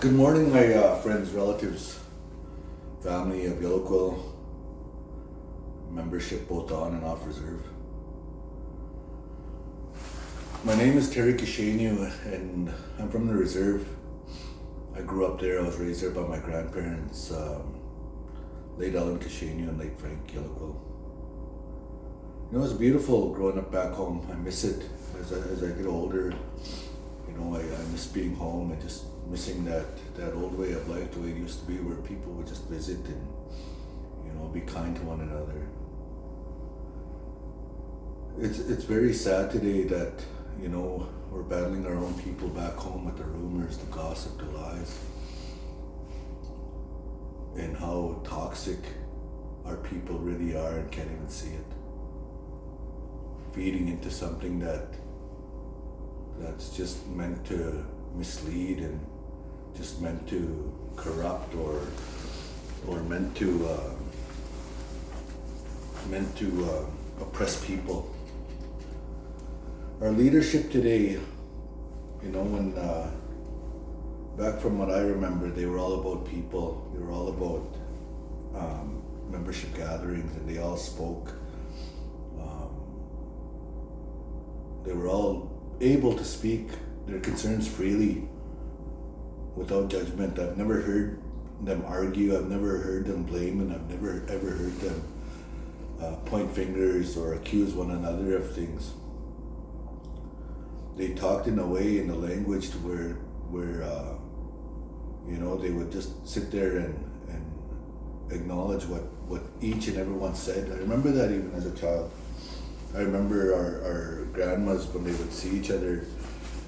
Good morning, my friends, relatives, family of Yellow Quill, membership both on and off reserve. My name is Terry and I'm from the reserve. I grew up there. I was raised there by my grandparents, late Ellen Kashenu and late Frank Yellow Quill. You know, it's beautiful growing up back home. I miss it as I get older. You know, I miss being home and just missing that old way of life, the way it used to be, where people would just visit and, you know, be kind to one another. It's very sad today that, you know, we're battling our own people back home with the rumors, the gossip, the lies, and how toxic our people really are and can't even see it. Feeding into something that's just meant to mislead and just meant to corrupt or meant to oppress people. Our leadership today, you know, when back from what I remember, they were all about people. They were all about membership gatherings, and they all spoke. They were all able to speak their concerns freely without judgment. I've never heard them argue. I've never heard them blame, and I've never ever heard them point fingers or accuse one another of things. They talked in a way, in a language to where you know, they would just sit there and acknowledge what each and everyone said. I remember that even as a child. I remember our grandmas, when they would see each other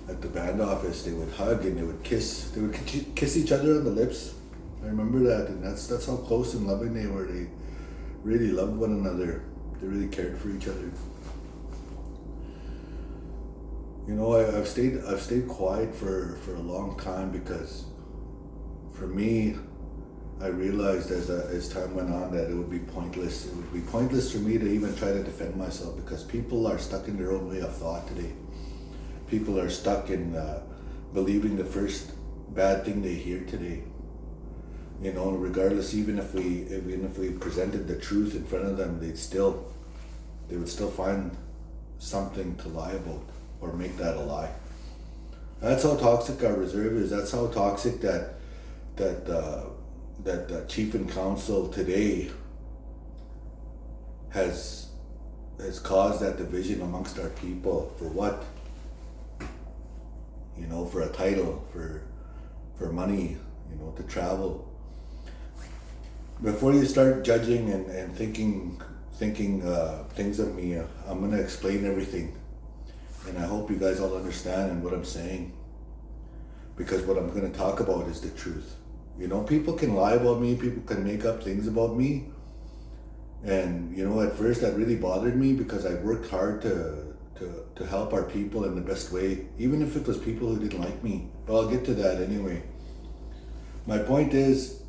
at the band office, they would hug and they would kiss. They would kiss each other on the lips. I remember that, and that's how close and loving they were. They really loved one another. They really cared for each other. You know, I've stayed quiet for a long time because, for me, I realized as time went on that it would be pointless. It would be pointless for me to even try to defend myself, because people are stuck in their own way of thought today. People are stuck in believing the first bad thing they hear today. You know, regardless, even if we presented the truth in front of them, they would still find something to lie about or make that a lie. That's how toxic our reserve is. That's how toxic that chief and council today has caused that division amongst our people. For what? You know, for a title, for money, you know, to travel. Before you start judging and thinking things of me, I'm gonna explain everything, and I hope you guys all understand what I'm saying, because what I'm gonna talk about is the truth. You know, people can lie about me, people can make up things about me. And, you know, at first that really bothered me, because I worked hard to help our people in the best way, even if it was people who didn't like me. But I'll get to that anyway. My point is,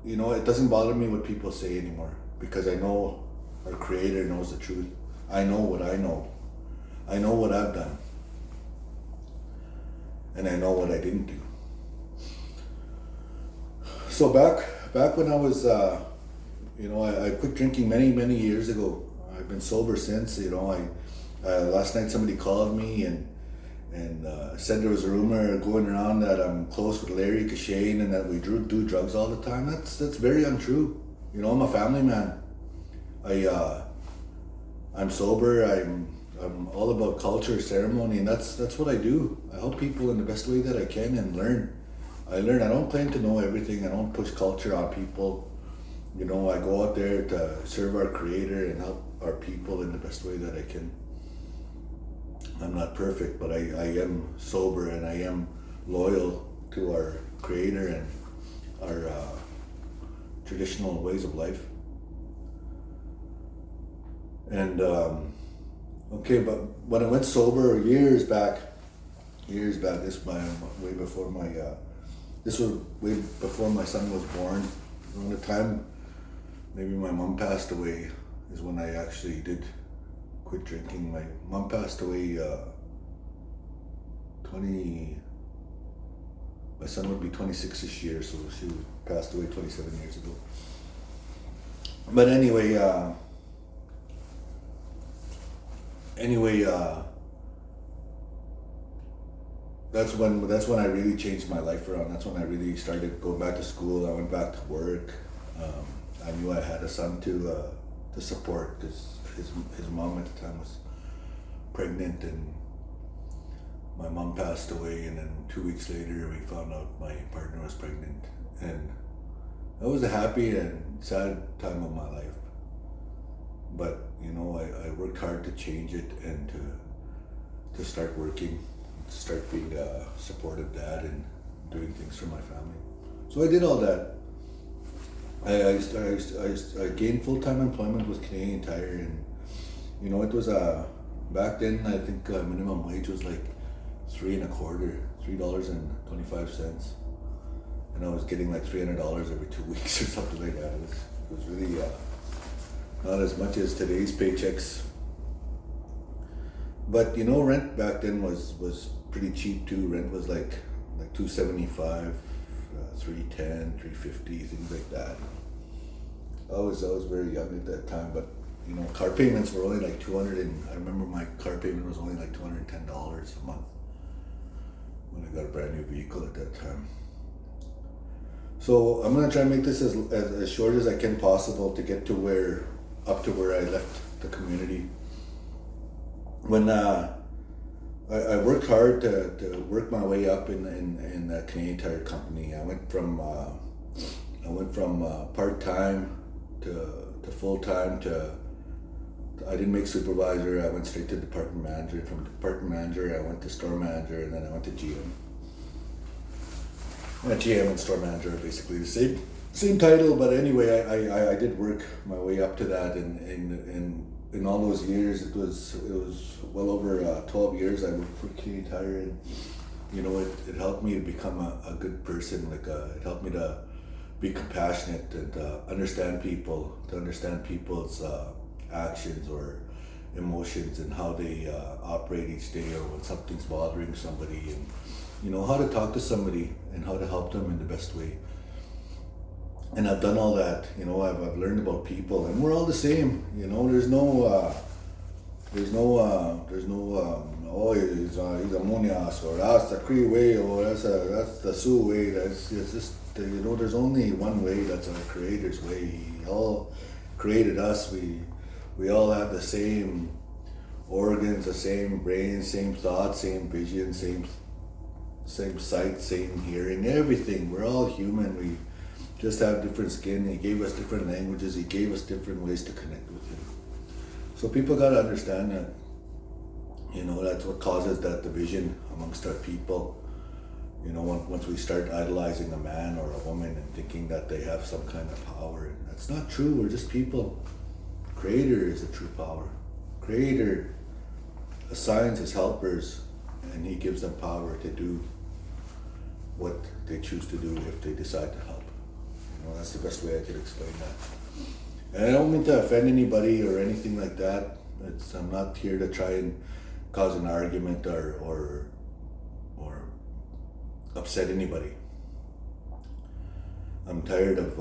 you know, it doesn't bother me what people say anymore, because I know our Creator knows the truth. I know what I know. I know what I've done. And I know what I didn't do. So back when I was, you know, I quit drinking many years ago. I've been sober since. You know, last night somebody called me and said there was a rumor going around that I'm close with Larry Kashane and that we do drugs all the time. That's very untrue. You know, I'm a family man. I'm sober. I'm all about culture, ceremony, and that's what I do. I help people in the best way that I can and learn. I don't claim to know everything. I don't push culture on people. You know, I go out there to serve our Creator and help our people in the best way that I can. I'm not perfect, but I am sober, and I am loyal to our Creator and our traditional ways of life. And okay, but when I went sober years back, this was way before my son was born. Around the time maybe my mom passed away is when I actually did quit drinking. My mom passed away My son would be 26 this year, so she passed away 27 years ago. But anyway, that's when I really changed my life around. That's when I really started going back to school. I went back to work. I knew I had a son to support, because his mom at the time was pregnant, and my mom passed away, and then 2 weeks later we found out my partner was pregnant, and that was a happy and sad time of my life. But I worked hard to change it, and to start working, to start being a supportive dad and doing things for my family. So I did all that. I gained full-time employment with Canadian Tire, and it was back then I think minimum wage was like $3.25, and I was getting like $300 every 2 weeks or something like that. It was really not as much as today's paychecks, but rent back then was pretty cheap too. Rent was like $275, $310, $350, things like that. I was very young at that time, but car payments were only like $200, and I remember my car payment was only like $210 a month when I got a brand new vehicle at that time. So I'm gonna try and make this as short as I can possible to get to where I left the community. When I worked hard to work my way up in the Canadian Tire company. I went from part-time to full-time I didn't make supervisor. I went straight to department manager. From department manager, I went to store manager, and then I went to GM. GM and store manager are basically the same title, but anyway, I did work my way up to that, and in all those years, it was well over 12 years I worked for Canadian Tire, and it helped me to become a good person. Like it helped me to be compassionate and understand people, to understand people's actions or emotions, and how they operate each day, or when something's bothering somebody, and how to talk to somebody and how to help them in the best way. And I've done all that. I've learned about people, and we're all the same. There's no oh, he's a Munoz, or that's the Cree way, or that's the Sioux way. It's just there's only one way. That's our Creator's way. He all created us. We all have the same organs, the same brain, same thoughts, same vision, same sight, same hearing, everything. We're all human. We just have different skin. He gave us different languages. He gave us different ways to connect with him. So people got to understand that, that's what causes that division amongst our people. Once we start idolizing a man or a woman and thinking that they have some kind of power, and that's not true. We're just people. Creator is the true power. Creator assigns his helpers, and he gives them power to do what they choose to do if they decide to help. That's the best way I could explain that. And I don't mean to offend anybody or anything like that. I'm not here to try and cause an argument or upset anybody. I'm tired of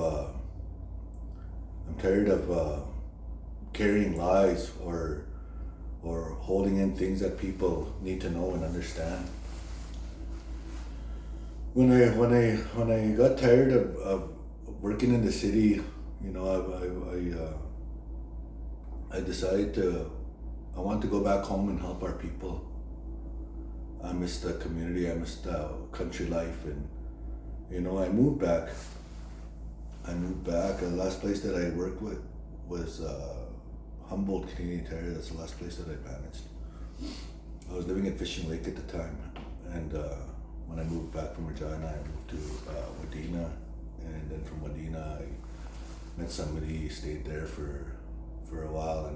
carrying lies or holding in things that people need to know and understand. When I got tired of working in the city, I decided I want to go back home and help our people. I miss the community. I miss the country life, and I moved back. The last place that I worked with was Humboldt Canadian Tire. That's the last place that I managed. I was living in Fishing Lake at the time, and when I moved back from Regina, I moved to Wadena, and then from Wadena I met somebody, stayed there for a while,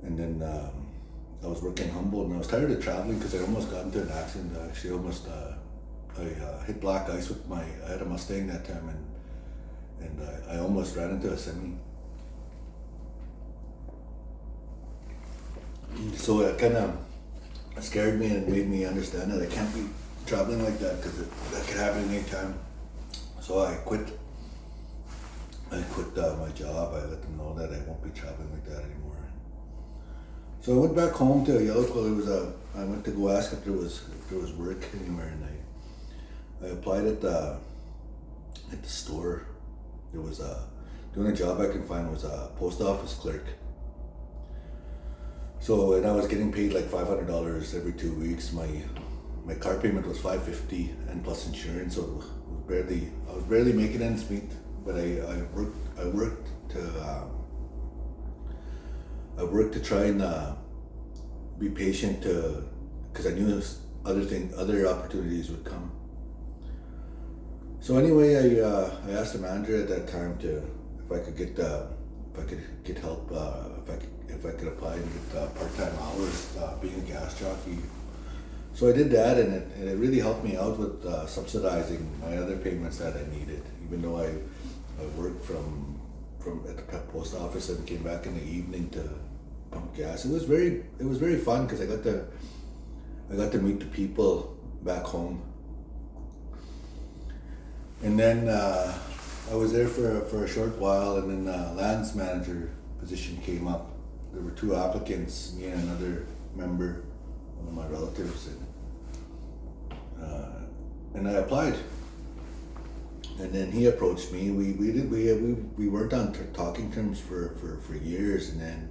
and then I was working in Humboldt, and I was tired of traveling because I almost got into an accident. I hit black ice with I had a Mustang that time, and I almost ran into a semi. So it kind of scared me and made me understand that I can't be traveling like that because that could happen anytime. So I quit. My job. I let them know that I won't be traveling like that anymore. So I went back home to Yellow Quill. I went to go ask if there was work anywhere, and I applied at the store. There was the only job I could find was a post office clerk. So, and I was getting paid like $500 every 2 weeks. My car payment was $550 and plus insurance, so it was I was barely making ends meet. But I worked to try and be patient because I knew other opportunities would come. So anyway, I asked the manager at that time if I could get help, if I could apply and get part-time hours being a gas jockey. So I did that, and it really helped me out with subsidizing my other payments that I needed. Even though I worked from at the post office and came back in the evening to pump gas. It was very fun because I got to meet the people back home. And then I was there for a short while, and then lands manager position came up. There were 2 applicants, me and another member, one of my relatives, and I applied. And then he approached me. We weren't on talking terms for years, and then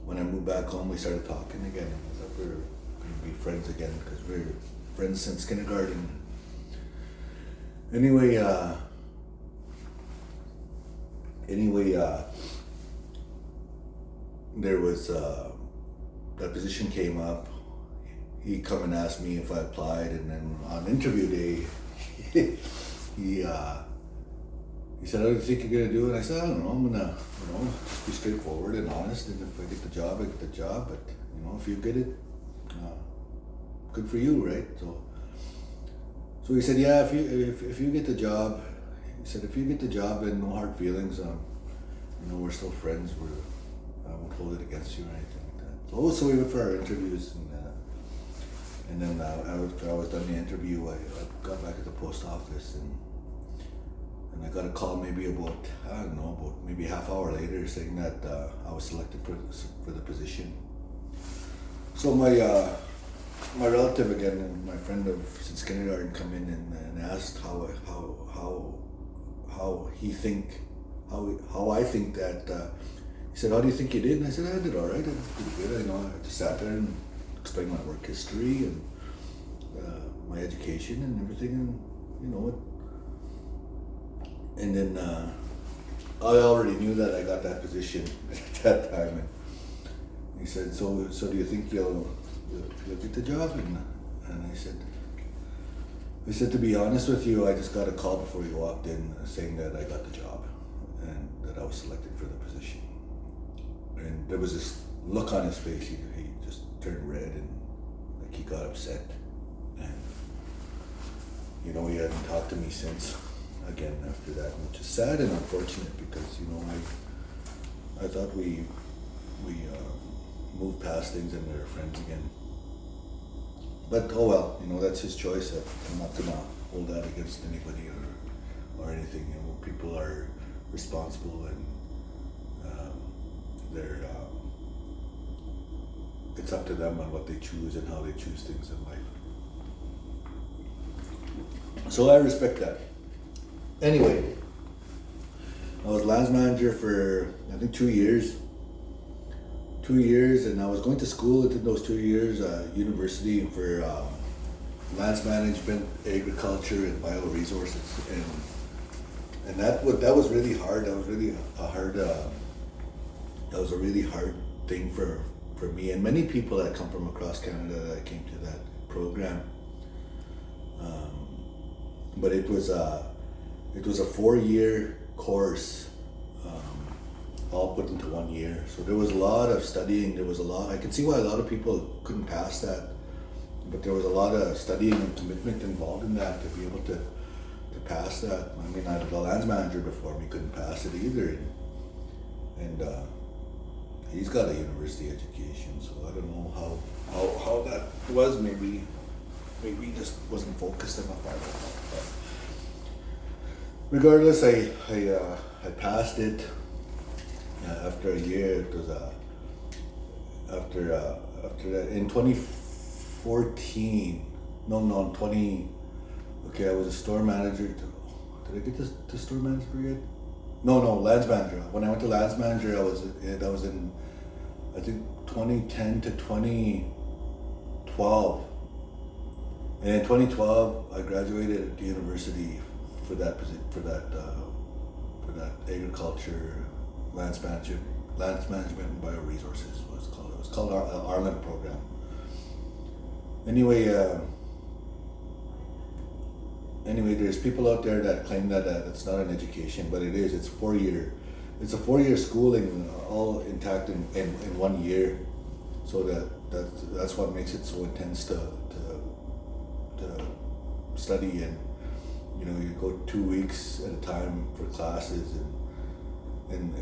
when I moved back home, we started talking again. I thought we were going to be friends again because we were friends since kindergarten. Anyway, there was that position came up. He come and asked me if I applied, and then on interview day, he said, "How do you think you're gonna do it?" I said, "I don't know. I'm gonna, just be straightforward and honest. And if I get the job, I get the job. But if you get it, good for you, right?" So he said, "Yeah, if you get the job," he said, "if you get the job, then no hard feelings. We're still friends. I won't hold it against you or anything like that." So we went for our interviews, and then after I was done the interview, I got back at the post office, and I got a call maybe about maybe a half hour later saying that I was selected for the position. So my relative again and my friend since kindergarten come in and asked how I think that. He said, "How do you think you did?" And I said, "I did all right. I did pretty good. I just sat there and explained my work history and my education and everything, and what." And then I already knew that I got that position at that time. And he said, "So do you think you'll get the job?" And I said, "To be honest with you, I just got a call before you walked in saying that I got the job and that I was selected for the position." And there was this look on his face. He just turned red and like he got upset. And he hadn't talked to me since again after that, which is sad and unfortunate because I thought we moved past things and we were friends again. But oh well, that's his choice. I'm not gonna hold that against anybody or anything. People are responsible and it's up to them on what they choose and how they choose things in life. So I respect that. Anyway, I was lands manager for I think 2 years. 2 years, and I was going to school within those 2 years, university for lands management, agriculture, and bioresources, and that was really hard. That was really a hard. That was a really hard thing for me and many people that come from across Canada that came to that program. But it was a 4-year course, all put into 1 year. So there was a lot of studying. I can see why a lot of people couldn't pass that, but there was a lot of studying and commitment involved in that to be able to pass that. I mean, the lands manager before me couldn't pass it either, and he's got a university education, so I don't know how that was. Maybe maybe just wasn't focused enough. I don't know. But regardless, I passed it after a year. It was after that in 2014. No, 20. Okay, I was a store manager. Did I get to store manager yet? No, lands manager. When I went to lands manager, I was in, I think 2010 to 2012. And in 2012, I graduated at the university for that agriculture, lands management and bioresources was called. It was called our Arlen program. Anyway, there's people out there that claim that it's not an education, but it is. It's 4 year. It's a 4-year schooling, all intact in 1 year. So that's what makes it so intense to study, and you go 2 weeks at a time for classes and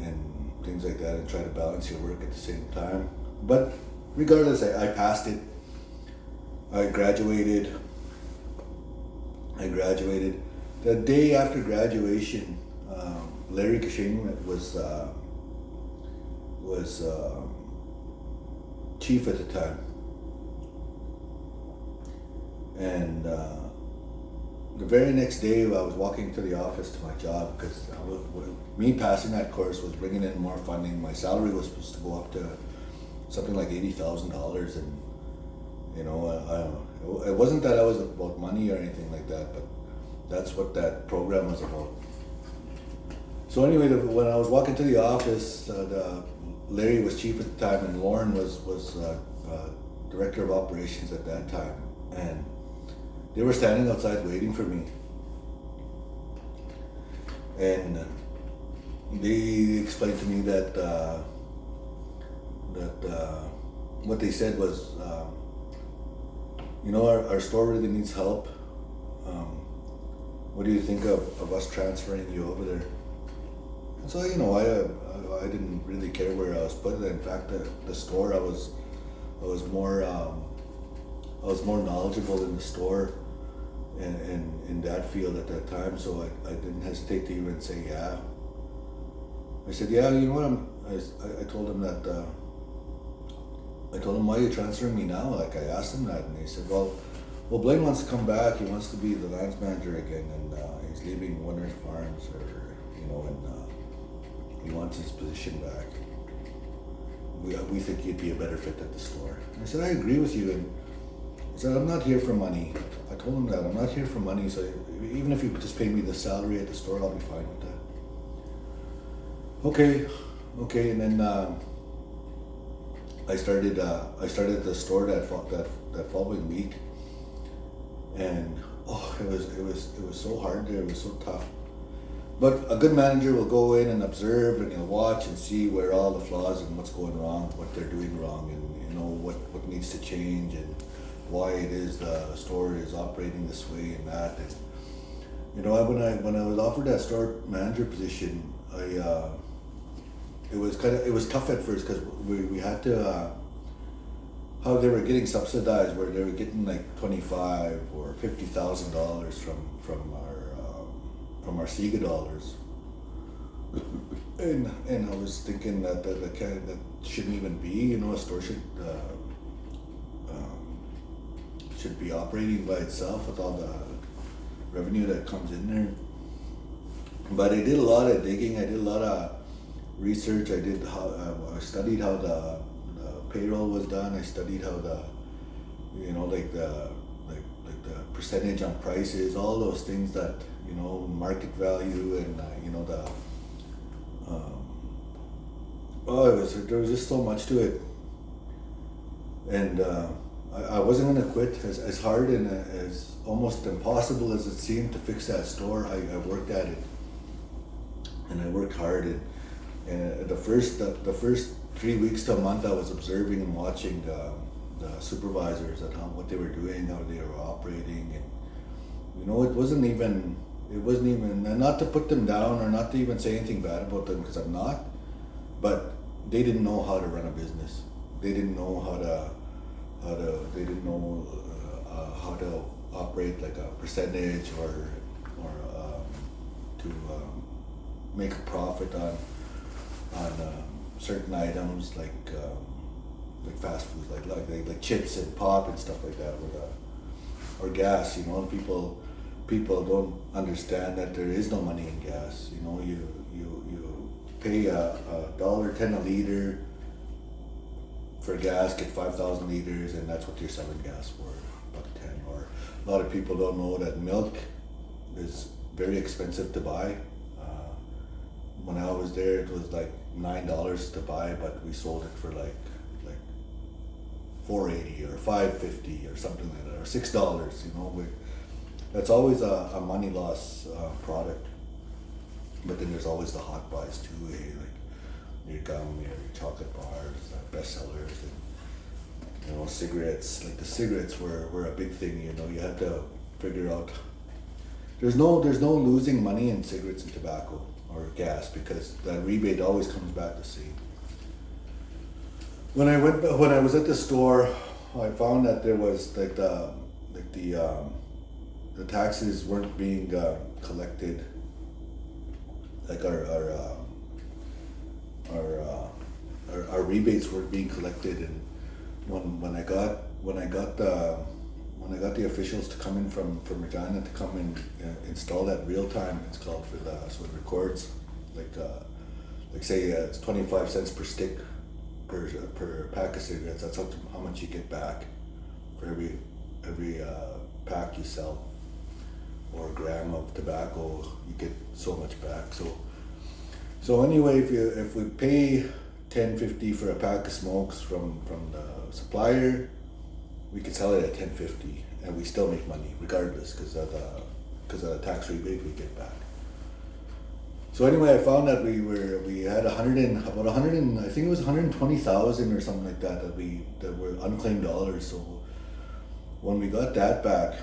things like that, and try to balance your work at the same time. But regardless, I passed it. I graduated. The day after graduation, Larry Kashing was chief at the time, and the very next day I was walking to the office to my job, because me passing that course was bringing in more funding. My salary was supposed to go up to something like $80,000, and it wasn't that I was about money or anything like that, but that's what that program was about. So anyway, when I was walking to the office, Larry was chief at the time, and Lauren was director of operations at that time, and they were standing outside waiting for me. And they explained to me that what they said was, our store really needs help. What do you think of us transferring you over there? And so, I didn't really care where I was put. In fact, the store, I was more knowledgeable in the store and in that field at that time. So I didn't hesitate to even say yeah. I said, yeah, you know what? I told him that. I told him, why are you transferring me now? Like, I asked him that, and he said, well, Blaine wants to come back. He wants to be the lands manager again, and he's leaving Winners Farms, and he wants his position back. We think you'd be a better fit at the store. And I said, I agree with you, and I said, I'm not here for money. I told him that I'm not here for money, so even if you just pay me the salary at the store, I'll be fine with that. Okay, and then I started the store that following week, and it was so hard there. It was so tough. But a good manager will go in and observe, and he'll watch and see where all the flaws and what's going wrong, what they're doing wrong, and what needs to change, and why it is the store is operating this way and that. And when I was offered that store manager position, it was tough at first, because we had to how they were getting subsidized, where they were getting like $25,000 or $50,000 from our SIGA dollars, and I was thinking that shouldn't even be. A store should be operating by itself with all the revenue that comes in there. But I did a lot of digging. I did a lot of research. I studied how the payroll was done. I studied how the percentage on prices, all those things that market value, and there was just so much to it, and I wasn't gonna quit. As hard and as almost impossible as it seemed to fix that store, I worked at it, and I worked hard, and the first 3 weeks to a month, I was observing and watching the supervisors at what they were doing, how they were operating, and it wasn't even, and not to put them down or not to even say anything bad about them, because I'm not, but they didn't know how to run a business. They didn't know how to operate like a percentage or to make a profit on certain items like fast foods, like chips and pop and stuff like that, or gas. You know, and people don't understand that there is no money in gas. You know, you pay $1.10 a liter for gas, get 5,000 liters, and that's what you're selling gas for, $1.10. Or a lot of people don't know that milk is very expensive to buy. When I was there, it was like $9 to buy, but we sold it for like $4.80 or $5.50 or something like that, or $6. You know, that's always a money loss product. But then there's always the hot buys too, like your gum, your chocolate bars, bestsellers, and you know, cigarettes. Like the cigarettes were a big thing. You know, you had to figure out. There's no losing money in cigarettes and tobacco or gas, because that rebate always comes back the same. When I was at the store, I found that there was the taxes weren't being collected, like our rebates weren't being collected, and when I got the officials to come in from Regina to come and install that real time, it's called, for the, so it records like say it's 25 cents per stick per pack of cigarettes. That's how much you get back for every pack you sell, or a gram of tobacco, you get so much back. So anyway, if we pay $10.50 for a pack of smokes from the supplier, we could sell it at $10.50 and we still make money regardless, because of the tax rebate we get back. So anyway, I found that we had about 100, I think it was 120,000 or something like that were unclaimed dollars. So when we got that back,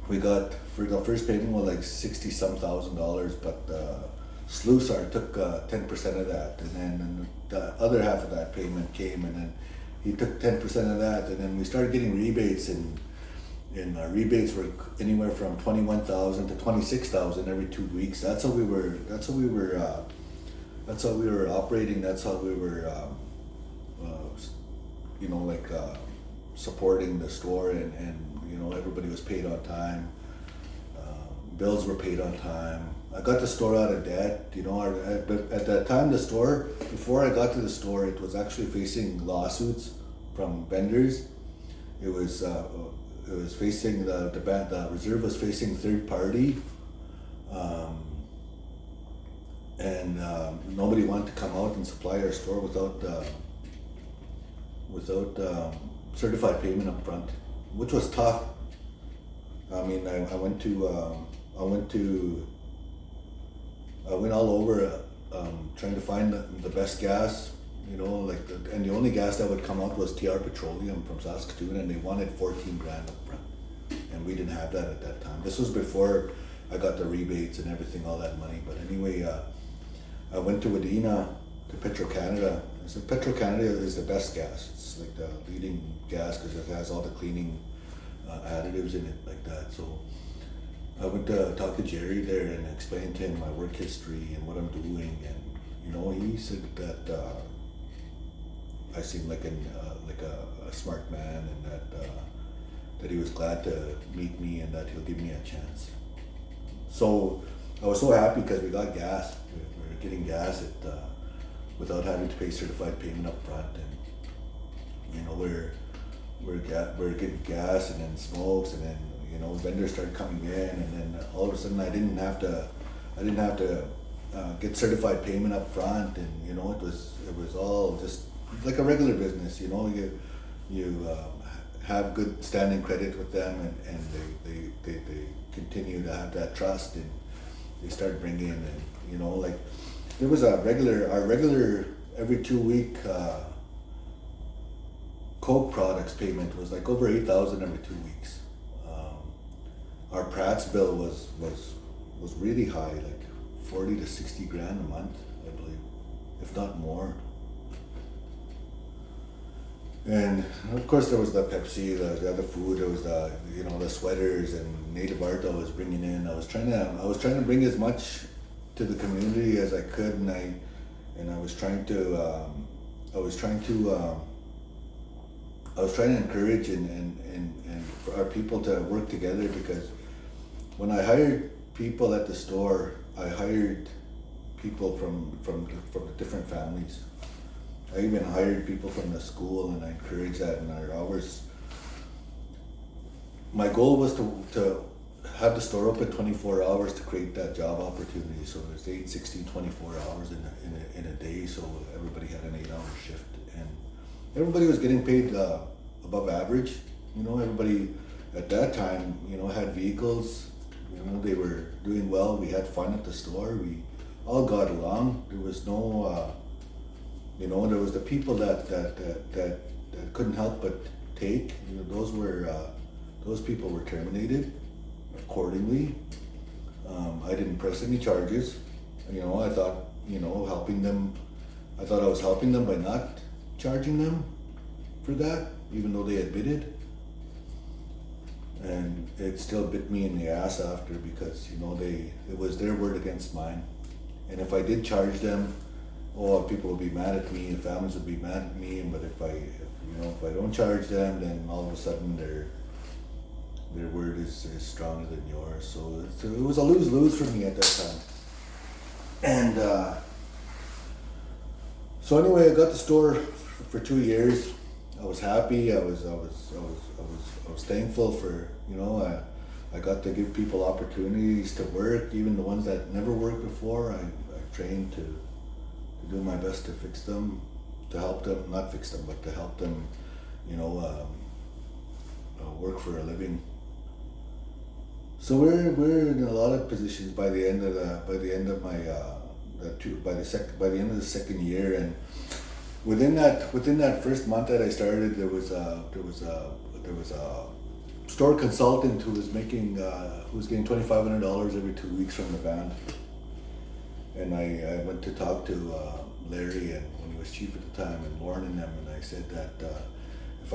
we got, for the first payment was like $60-some thousand, but Slusar took 10% of that, and then the other half of that payment came, and then he took 10% of that, and then we started getting rebates, and our rebates were anywhere from 21,000 to 26,000 every 2 weeks. That's how we were operating. That's how we were, supporting the store, and you know, everybody was paid on time. Bills were paid on time. I got the store out of debt. You know, but at that time, the store, before I got to the store, it was actually facing lawsuits from vendors. It was facing the reserve was facing third party, and nobody wanted to come out and supply our store without certified payment up front, which was tough. I mean, I went all over trying to find the best gas, you know, and the only gas that would come out was TR Petroleum from Saskatoon, and they wanted 14 grand up front, and we didn't have that at that time. This was before I got the rebates and everything, all that money. But anyway, I went to Wadena, to Petro-Canada. I said, Petro-Canada is the best gas. It's like the leading gas because it has all the cleaning additives in it like that. So I went to talk to Jerry there and explained to him my work history and what I'm doing, and you know, he said that I seemed like a smart man, and that he was glad to meet me and that he'll give me a chance. So I was so happy because we got gas. We were getting gas without having to pay certified payment up front, and you know, we're getting gas and then smokes, and then you know, vendors started coming in, and then all of a sudden I didn't have to get certified payment up front, and you know, it was all just like a regular business. You know, you have good standing credit with them, and they continue to have that trust, and they start bringing in, and you know, like there was our regular every 2 week Coke products payment was like over 8,000 every 2 weeks. Our Pratt's bill was really high, like 40 to 60 grand a month, I believe, if not more. And of course there was the Pepsi, the other food, there was the, you know, the sweaters and native art I was bringing in. I was trying to bring as much to the community as I could, and I was trying to I was trying to I was trying to encourage and for our people to work together, because when I hired people at the store, I hired people from the different families. I even hired people from the school, and I encouraged that in our hours. My goal was to have the store open 24 hours to create that job opportunity. So it's 8, 16, 24 hours in a day, so everybody had an 8-hour shift. And everybody was getting paid above average. You know, everybody at that time, you know, had vehicles. You know, they were doing well. We had fun at the store. We all got along. There was no, you know, there was the people that couldn't help but take. You know, those people were terminated accordingly. I didn't press any charges. You know, I thought, you know, I thought I was helping them by not charging them for that, even though they admitted. And it still bit me in the ass after, because, you know, it was their word against mine. And if I did charge them, people would be mad at me, and families would be mad at me. But if I don't charge them, then all of a sudden their word is stronger than yours. So it was a lose-lose for me at that time. And so anyway, I got the store for 2 years. I was happy. I was thankful for, you know, I got to give people opportunities to work, even the ones that never worked before. I trained to do my best to fix them, to help them, not fix them, but to help them, you know, work for a living. So we're in a lot of positions by the end of my by the end of the second year. And within that first month that I started, there was a store consultant who was getting $2,500 every 2 weeks from the band. And I went to talk to Larry, and when he was chief at the time, and Lauren and them, and I said that if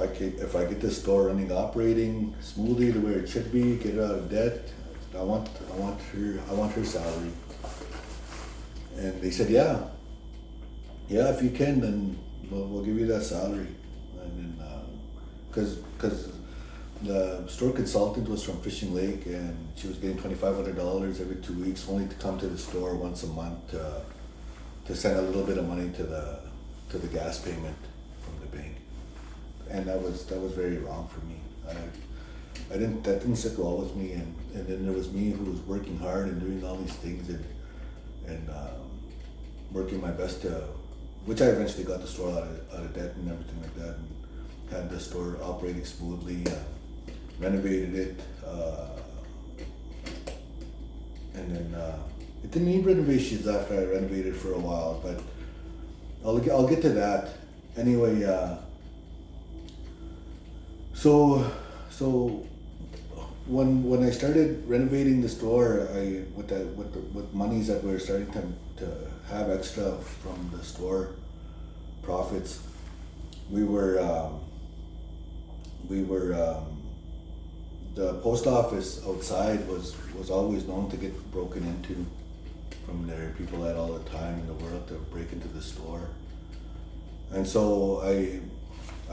I get this store operating smoothly the way it should be, get it out of debt, I want her salary. And they said, yeah, if you can, then we'll give you that salary. And then because the store consultant was from Fishing Lake, and she was getting $2,500 every 2 weeks, only to come to the store once a month to send a little bit of money to the gas payment from the bank. And that was very wrong for me. That didn't sit well with me. And then there was me, who was working hard and doing all these things and working my best which I eventually got the store out of debt and everything like that, and had the store operating smoothly. Renovated it, and then it didn't need renovations after I renovated for a while, but I'll get to that. Anyway, so when I started renovating the store, with monies that we were starting to have extra from the store profits, we were the post office outside was always known to get broken into from there. People had all the time in the world to break into the store. And so I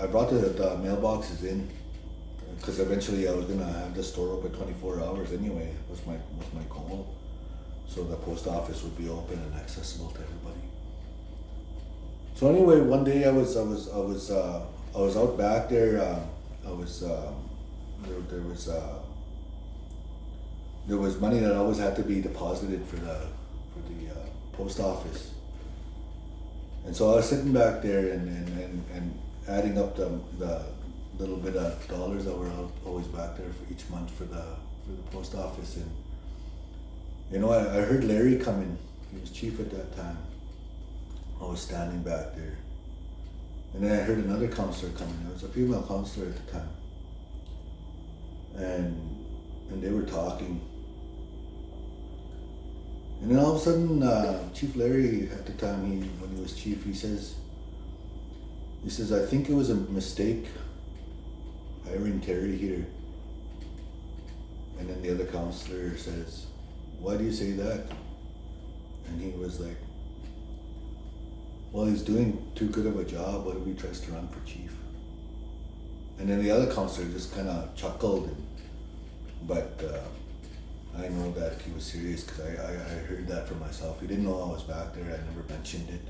brought the mailboxes in, because eventually I was gonna have the store open 24 hours anyway, was my goal. So the post office would be open and accessible to everybody. So anyway, one day I was out back there. There was money that always had to be deposited for the post office, and so I was sitting back there and adding up the little bit of dollars that were always back there for each month for the post office. And you know, I heard Larry coming. He was chief at that time. I was standing back there, and then I heard another counselor coming. There was a female counselor at the time. And they were talking, and then all of a sudden, Chief Larry at the time, when he was chief, he says, He says, I think it was a mistake hiring Terry here. And then the other counselor says, why do you say that? And he was like, well, he's doing too good of a job. What if he tries to run for chief? And then the other counselor just kind of chuckled. But I know that he was serious because I heard that for myself. He didn't know I was back there. I never mentioned it.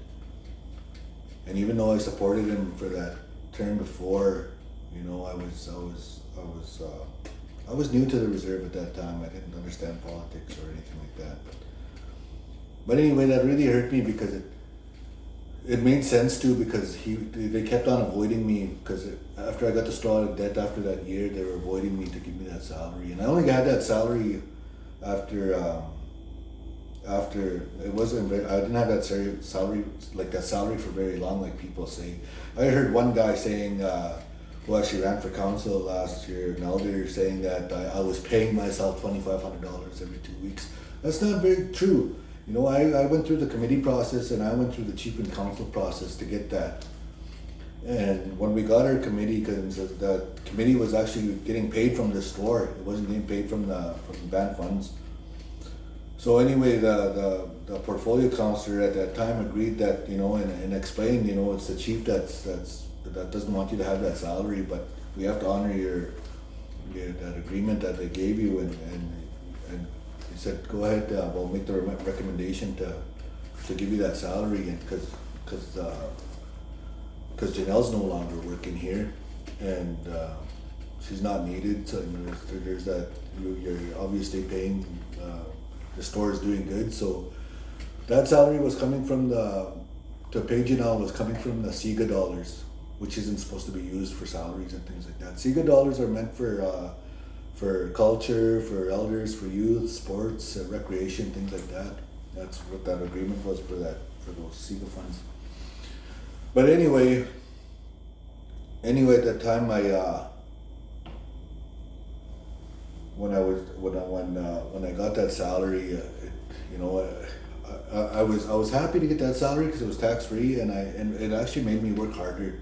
And even though I supported him for that term before, you know, I was new to the reserve at that time. I didn't understand politics or anything like that. But anyway, that really hurt me because it made sense too, because they kept on avoiding me, because after I got the straw out of debt after that year, they were avoiding me to give me that salary. And I only had that salary after it wasn't very, I didn't have that salary for very long, like people say. I heard one guy saying, who actually ran for council last year, an elder, saying that I was paying myself $2,500 every 2 weeks. That's not very true. You know, I went through the committee process and I went through the chief and council process to get that. And when we got our committee, because the committee was actually getting paid from the store, it wasn't getting paid from the band funds. So anyway, the portfolio counselor at that time agreed that, you know, and explained, you know, it's the chief that doesn't want you to have that salary, but we have to honor that agreement that they gave you, and he said, go ahead, we'll make the recommendation to give you that salary, and because Janelle's no longer working here, and she's not needed, so there's that, you're obviously paying, the store is doing good, so that salary was coming from to pay Janelle was coming from the SIGA dollars, which isn't supposed to be used for salaries and things like that. SIGA dollars are meant for culture, for elders, for youth, sports, recreation, things like that. That's what that agreement was for those SIGA funds. But anyway, at that time, when I got that salary, you know, I was happy to get that salary because it was tax free, and it actually made me work harder.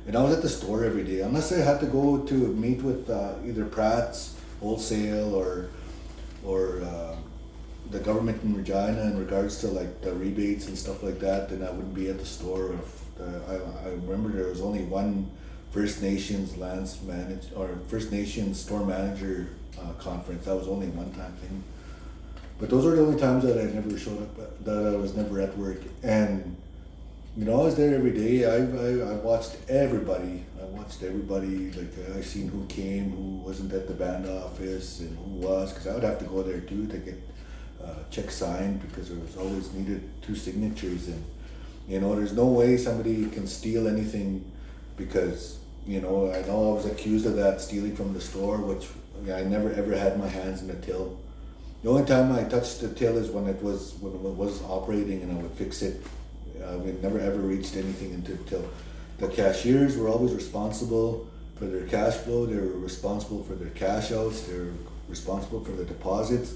And I was at the store every day, unless I had to go to meet with either Pratt's wholesale or the government in Regina in regards to like the rebates and stuff like that. Then I wouldn't be at the store. I remember there was only one First Nations First Nations store manager conference. That was only a one-time thing. But those were the only times that I never showed up, that I was never at work. And you know, I was there every day. I watched everybody. Like I seen who came, who wasn't at the band office, and who was, because I would have to go there too to get checks signed, because there was always needed 2 signatures. And you know, there's no way somebody can steal anything, because you know, I was accused of that, stealing from the store, which I never ever had my hands in the till. The only time I touched the till is when it was operating, and I would fix it. We never ever reached anything until the cashiers were always responsible for their cash flow. They were responsible for their cash outs. They were responsible for the deposits.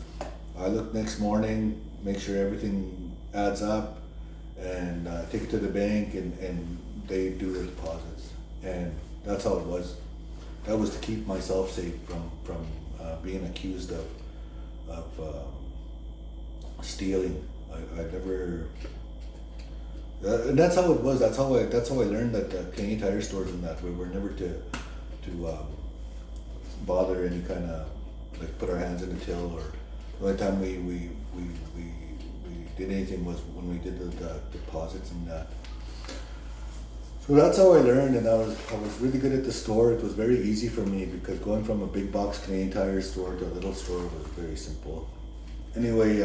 I look next morning, make sure everything adds up, and take it to the bank, and they do the deposits. And that's how it was. That was to keep myself safe from being accused of stealing. I never. And that's how it was. That's how I learned that the Canadian Tire stores and that we were never to bother any kind of, like, put our hands in the till. Or the only time we did anything was when we did the deposits and that. So that's how I learned, and I was really good at the store. It was very easy for me, because going from a big box Canadian Tire store to a little store was very simple. Anyway,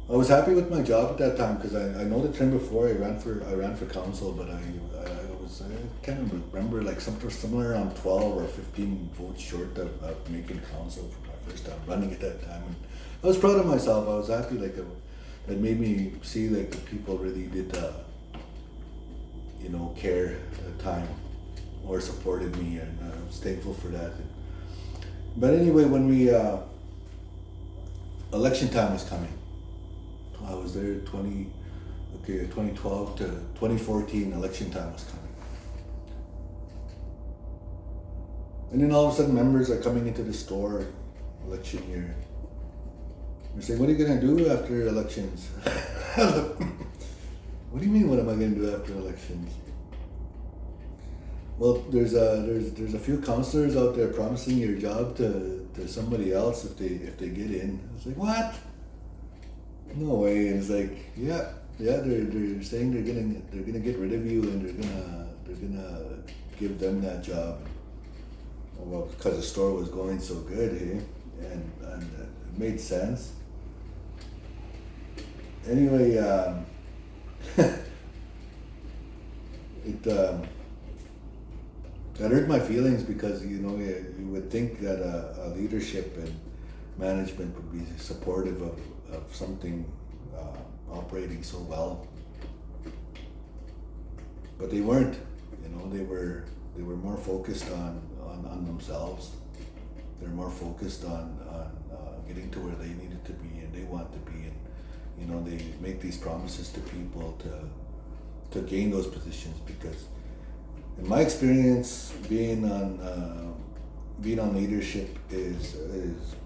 I was happy with my job at that time, because I know the term before I ran for council, but I can't remember, like somewhere around 12 or 15 votes short of making council for my first time running at that time. And I was proud of myself. I was happy, like it made me see like the people really did you know, care at the time, or supported me, and I was thankful for that. But anyway, when we election time was coming, I was there okay, 2012 to 2014 election time was coming. And then all of a sudden members are coming into the store election year. They're saying, what are you gonna do after elections? What do you mean, what am I gonna do after elections? Well, there's a few counselors out there promising your job to somebody else if they get in. It's like, what? No way. And it's like, yeah, they're saying they're gonna get rid of you and they're gonna give them that job. Well, because the store was going so good, hey, and it made sense. Anyway, it hurt my feelings because you would think that a leadership and management would be supportive of something operating so well, but they weren't. They were more focused on themselves. They're more focused on getting to where they needed to be and they want to be, and they make these promises to people to gain those positions. Because in my experience, being on leadership is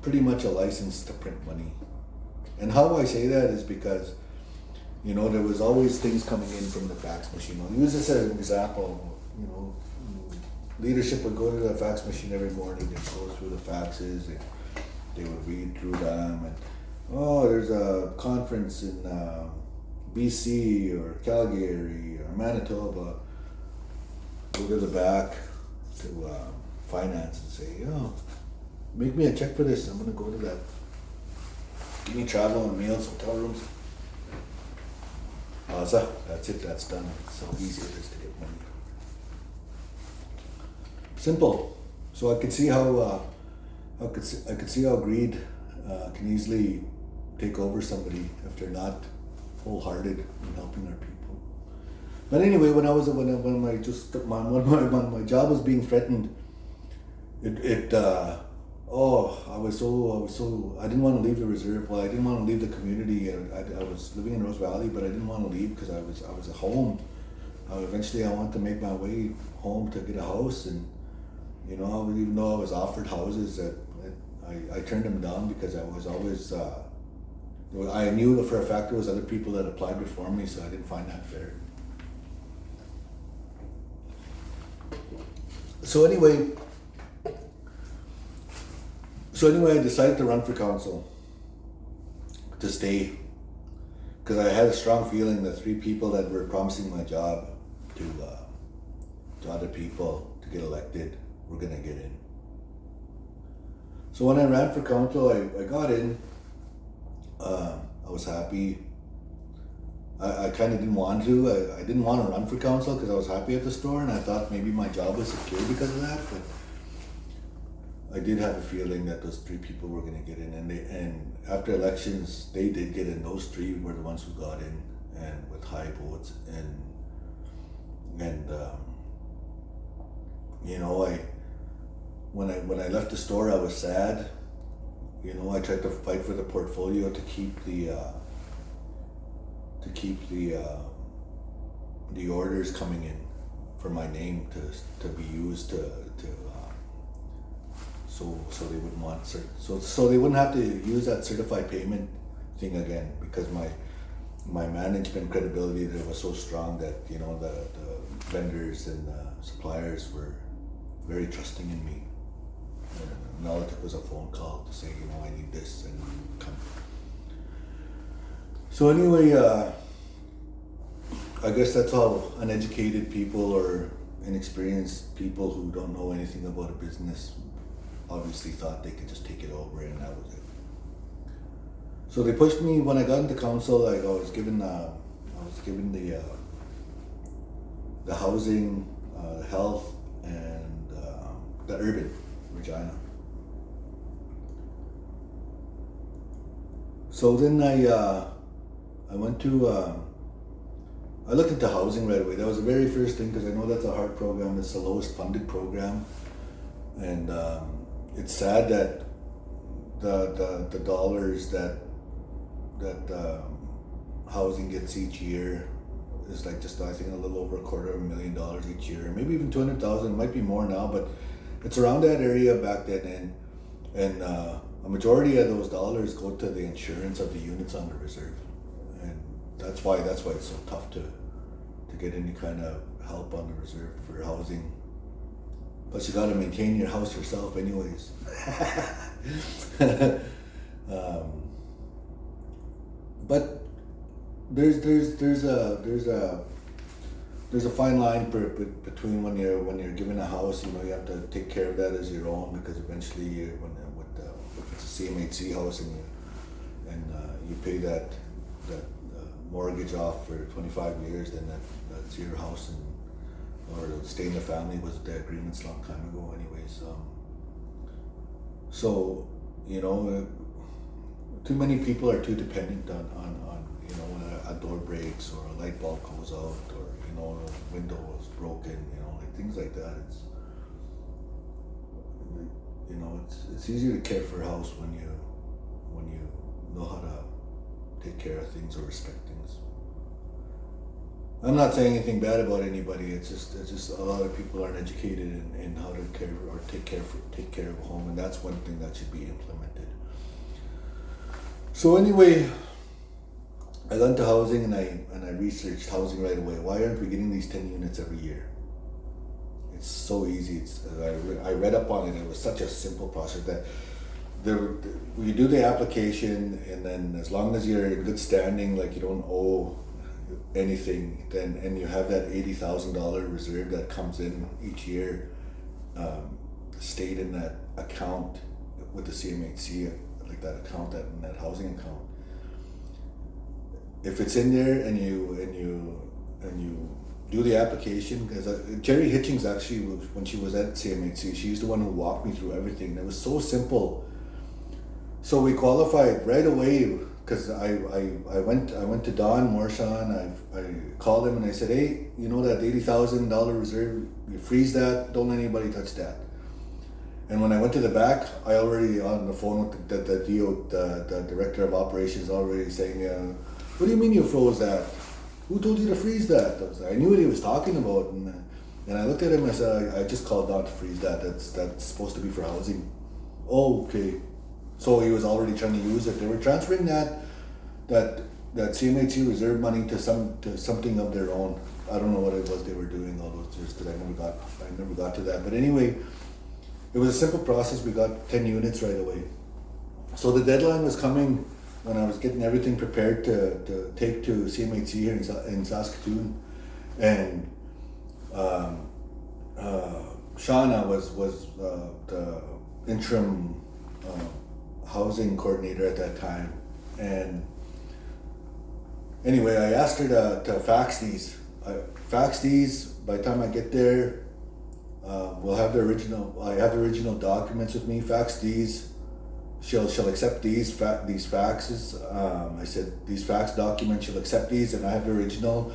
pretty much a license to print money. And how I say that is because there was always things coming in from the fax machine. I'll use this as an example. Leadership would go to the fax machine every morning. They'd go through the faxes and they would read through them. And there's a conference in BC or Calgary or Manitoba. Go to the back to finance and say, make me a check for this. I'm gonna go to that. Give me travel and meals, hotel rooms. That's it. That's done. It's so easy it is to get money. Simple. So I could see how greed can easily take over somebody if they're not wholehearted in helping their people. But anyway, when my job was being threatened, I didn't want to leave the reserve. Well, I didn't want to leave the community. I was living in Rose Valley, but I didn't want to leave because I was at home. Eventually, I wanted to make my way home to get a house, and even though I was offered houses, that I turned them down because I was always. I knew for a fact there was other people that applied before me, so I didn't find that fair. So anyway, I decided to run for council to stay, because I had a strong feeling that 3 people that were promising my job to other people to get elected were gonna get in. So when I ran for council, I got in. I was happy. I kind of didn't want to. I didn't want to run for council because I was happy at the store, and I thought maybe my job was secure because of that. But I did have a feeling that those 3 people were going to get in, and after elections, they did get in. Those 3 were the ones who got in, and with high votes. And when I left the store, I was sad. I tried to fight for the portfolio to keep the orders coming in for my name to be used so they wouldn't want so they wouldn't have to use that certified payment thing again, because my management credibility there was so strong that the vendors and suppliers were very trusting in me. And all it took was a phone call to say, I need this, and come. So anyway, I guess that's how uneducated people or inexperienced people who don't know anything about a business obviously thought they could just take it over, and that was it. So they pushed me. When I got into council, I was given the housing, health, and the urban Regina. So then I went to I looked into housing right away. That was the very first thing, because I know that's a hard program. It's the lowest funded program, and it's sad that the dollars that housing gets each year is like just, I think, a little over $250,000 each year, maybe even 200,000. It might be more now, but it's around that area back then. And a majority of those dollars go to the insurance of the units on the reserve, and that's why it's so tough to get any kind of help on the reserve for housing. Plus, you got to maintain your house yourself, anyways. But there's a fine line between when you're given a house, you have to take care of that as your own, because eventually if it's a CMHC house and you pay that mortgage off for 25 years, then that's your house, or it'll stay in the family was the agreements a long time ago, anyways. So too many people are too dependent on when a door breaks or a light bulb goes out, or a window is broken, like things like that. It's easier to care for a house when you know how to take care of things or respect things. I'm not saying anything bad about anybody. It's just a lot of people aren't educated in how to care or take care of a home, and that's one thing that should be implemented. So anyway, I got into housing and I researched housing right away. Why aren't we getting these 10 units every year? It's so easy. I read up on it. It was such a simple process that you do the application, and then as long as you're in good standing, like you don't owe anything, and you have that $80,000 reserve that comes in each year, stayed in that account with the CMHC, like that account, that housing account. If it's in there and you do the application, because Jerry Hitchings actually, when she was at CMHC, she's the one who walked me through everything. It was so simple. So we qualified right away, because I went to Don Morshan. I called him and I said, hey, that $80,000 reserve, you freeze that, don't let anybody touch that. And when I went to the back, I already on the phone with the director of operations, already saying, what do you mean you froze that? Who told you to freeze that? I knew what he was talking about, and I looked at him and I said, I just called Don to freeze that. That's supposed to be for housing. Oh, okay. So he was already trying to use it. They were transferring that CMHC reserve money to something of their own. I don't know what it was they were doing all those years, because I never got to that. But anyway, it was a simple process. We got 10 units right away. So the deadline was coming when I was getting everything prepared to take to CMHC here in Saskatoon, and Shauna was the interim housing coordinator at that time. And anyway, I asked her to fax these. By the time I get there, we'll have the original. I have the original documents with me. Fax these. She'll accept these faxes. I said these fax documents. She'll accept these, and I have the original.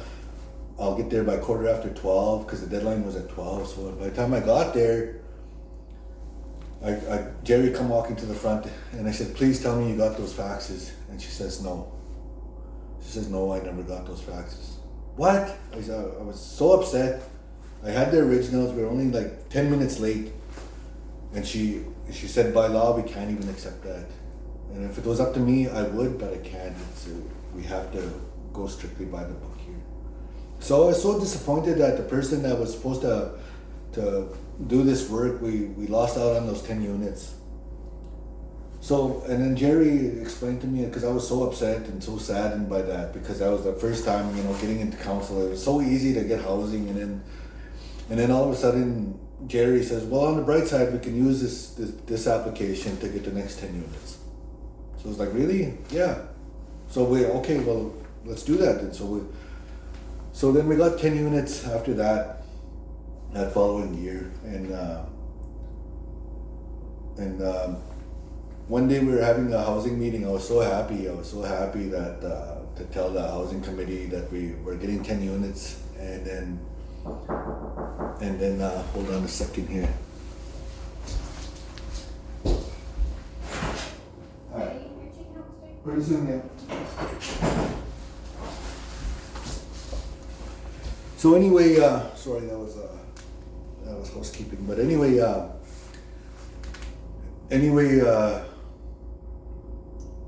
I'll get there by 12:15, because the deadline was at 12. So by the time I got there, Jerry come walking to the front, and I said, please tell me you got those faxes. And she says no. She says, no, I never got those faxes. What? I was so upset. I had the originals. We were only like 10 minutes late, and she said, by law we can't even accept that. And if it was up to me, I would, but I can't. We have to go strictly by the book here. So I was so disappointed that the person that was supposed to do this work, we lost out on those 10 units. So, and then Jerry explained to me, because I was so upset and so saddened by that, because that was the first time, getting into council. It was so easy to get housing, and then all of a sudden Jerry says, well, on the bright side, we can use this application to get the next 10 units. So I was like, really? Yeah. So okay, well, let's do that then. So then we got 10 units after that following year, and one day we were having a housing meeting. I was so happy that to tell the housing committee that we were getting 10 units, and then hold on a second here. Alright. Pretty soon, yeah. So anyway, sorry, that was housekeeping. But anyway,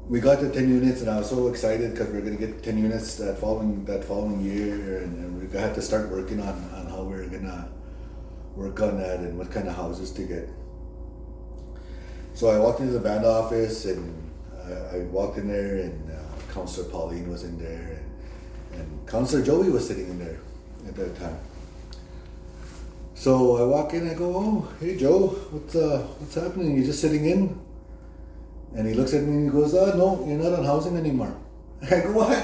we got the 10 units, and I was so excited because we are gonna get 10 units that following year, and we had to start working on how we were gonna work on that and what kind of houses to get. So I walked into the band office, and I walked in there, and Councillor Pauline was in there, and Councillor Joey was sitting in there at that time. So I walk in, I go, "Oh, hey Joe, what's happening? You just sitting in?" And he looks at me and he goes, "No, you're not on housing anymore." I go, "What?"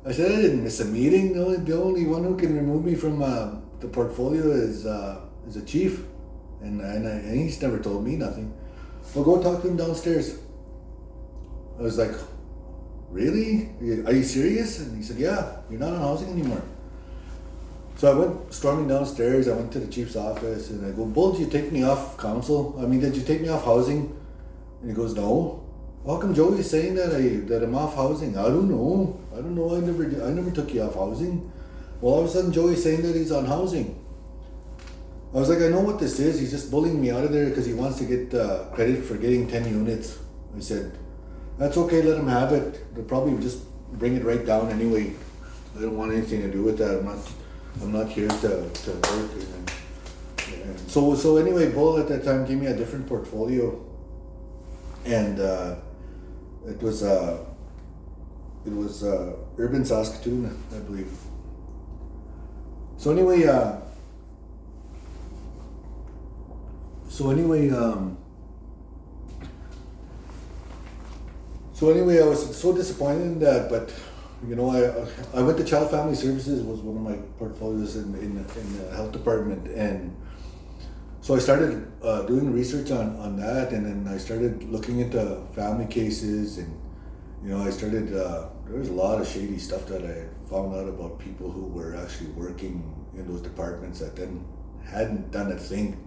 I said, "I didn't miss a meeting. The only one who can remove me from the portfolio is a chief, and he's never told me nothing." "Well, go talk to him downstairs." I was like, "Really? Are you serious?" And he said, "Yeah, you're not on housing anymore." So I went storming downstairs. I went to the chief's office, and I go, "Bull, did you take me off council? Did you take me off housing?" And he goes, "No." "How come Joey's saying that I'm off housing?" "I don't know. I never took you off housing." Well, all of a sudden Joey's saying that he's on housing. I was like, "I know what this is. He's just bullying me out of there because he wants to get credit for getting 10 units." I said, "That's okay. Let him have it. They'll probably just bring it right down anyway. I don't want anything to do with that. I'm not here to work." And so anyway, Bull at that time gave me a different portfolio. And it was urban Saskatoon, I believe. So anyway, I was so disappointed in that, but I went to Child Family Services, was one of my portfolios in the health department, and so I started doing research on that, and then I started looking into family cases, and I started. There was a lot of shady stuff that I found out about people who were actually working in those departments that then hadn't done a thing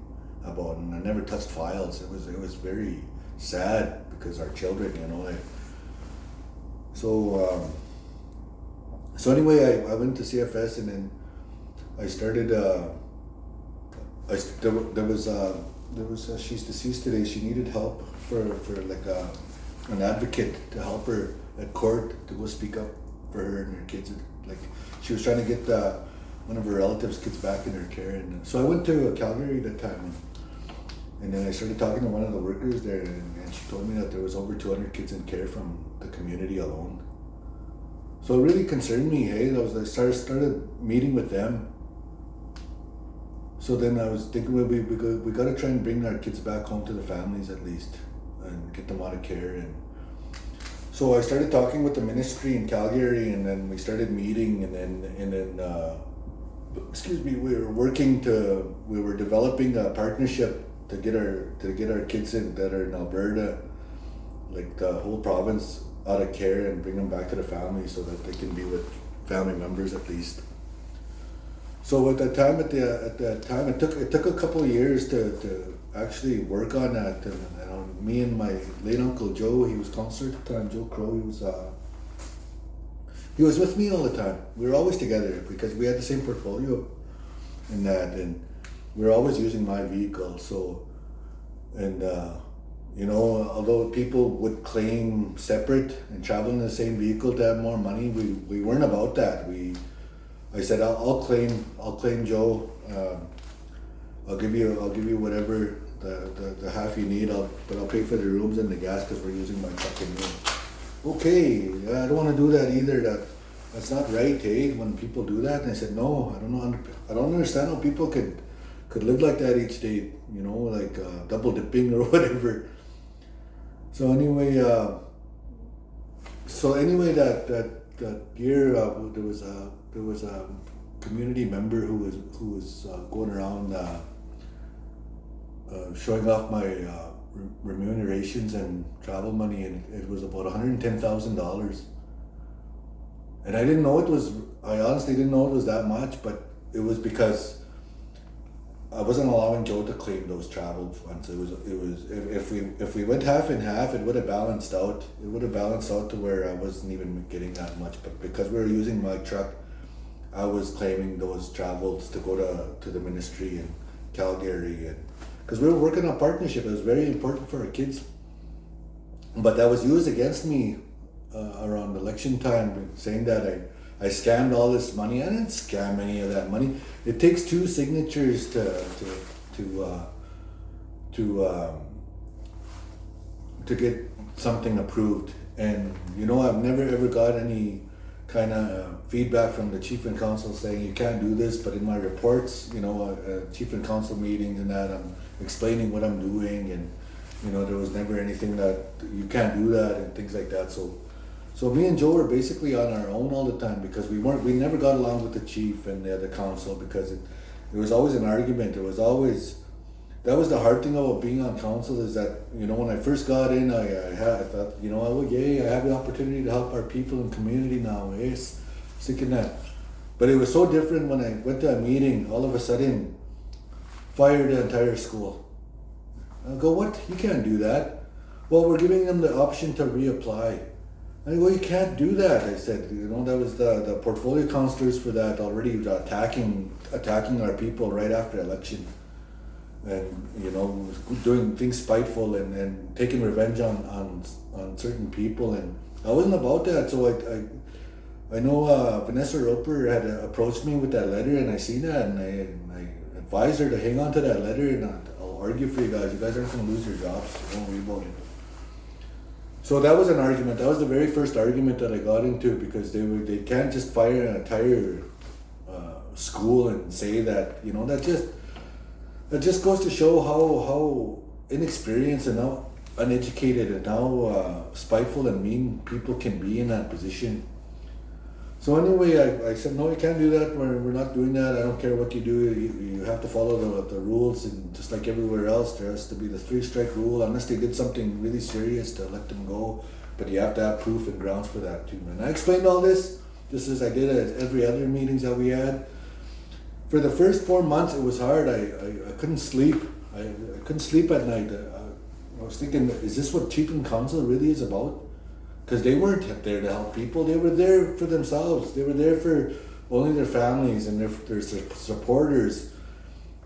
about, and I never touched files. It was very sad because our children, So anyway, I went to CFS, and then I started. She's deceased today. She needed help for like an advocate to help her at court to go speak up for her and her kids. Like she was trying to get one of her relatives' kids back in her care, and so I went to Calgary that time, and then I started talking to one of the workers there, and she told me that there was over 200 kids in care from the community alone. So it really concerned me. I started meeting with them. So then I was thinking, we got to try and bring our kids back home to the families at least, and get them out of care. And so I started talking with the ministry in Calgary, and then we started meeting, and then we were developing a partnership to get our kids that are in Alberta, like the whole province, out of care and bring them back to the family so that they can be with family members at least. So at that time, it took a couple of years to actually work on that. And me and my late uncle Joe, he was counselor at the time. Joe Crow, he was with me all the time. We were always together because we had the same portfolio, and we were always using my vehicle. So, although people would claim separate and travel in the same vehicle to have more money, we weren't about that. I said, I'll claim Joe. I'll give you whatever the half you need. But I'll pay for the rooms and the gas because we're using my truck anyway. Okay, I don't want to do that either. That's not right, hey? When people do that, and I said, no, I don't understand how people could live like that each day. Like double dipping or whatever. So anyway, that year there was a community member who was going around showing off my remunerations and travel money, and it was about $110,000. And I honestly didn't know it was that much, but it was because I wasn't allowing Joe to claim those travel funds. It was if we went half and half, it would have balanced out. It would have balanced out to where I wasn't even getting that much. But because we were using my truck, I was claiming those travels to go to the ministry in Calgary, and because we were working on partnership, it was very important for our kids. But that was used against me around election time, saying that I scammed all this money. I didn't scam any of that money. It takes 2 signatures to get something approved, and I've never ever got any kind of feedback from the chief and council saying you can't do this. But in my reports, chief and council meetings and that, I'm explaining what I'm doing, and there was never anything that you can't do that and things like that. So me and Joe were basically on our own all the time, because we never got along with the chief and the council, because it was always an argument. That was the hard thing about being on council, is that when I first got in, I thought yay, I have the opportunity to help our people and community now. Yes, thinking that. But it was so different when I went to a meeting. All of a sudden, fired the entire school. I go, what? You can't do that. Well, we're giving them the option to reapply. I go, you can't do that. I said, that was the portfolio counselors for that already attacking our people right after election, and doing things spiteful and taking revenge on certain people, and I wasn't about that. So I know Vanessa Roper had approached me with that letter, and I seen that, and I advised her to hang on to that letter, and I'll argue for you guys. You guys aren't going to lose your jobs, so don't worry about it. So that was an argument. That was the very first argument that I got into, because they can't just fire an entire school and say that, that just goes to show how inexperienced and how uneducated and how spiteful and mean people can be in that position. So anyway, I said, no, you can't do that. We're not doing that. I don't care what you do. You have to follow the rules, and just like everywhere else, there has to be the 3-strike rule, unless they did something really serious to let them go. But you have to have proof and grounds for that too. And I explained all this, just as I did at every other meetings that we had. For the first 4 months, it was hard. I couldn't sleep. I couldn't sleep at night. I was thinking, is this what chief and council really is about? Because they weren't there to help people. They were there for themselves. They were there for only their families and their supporters.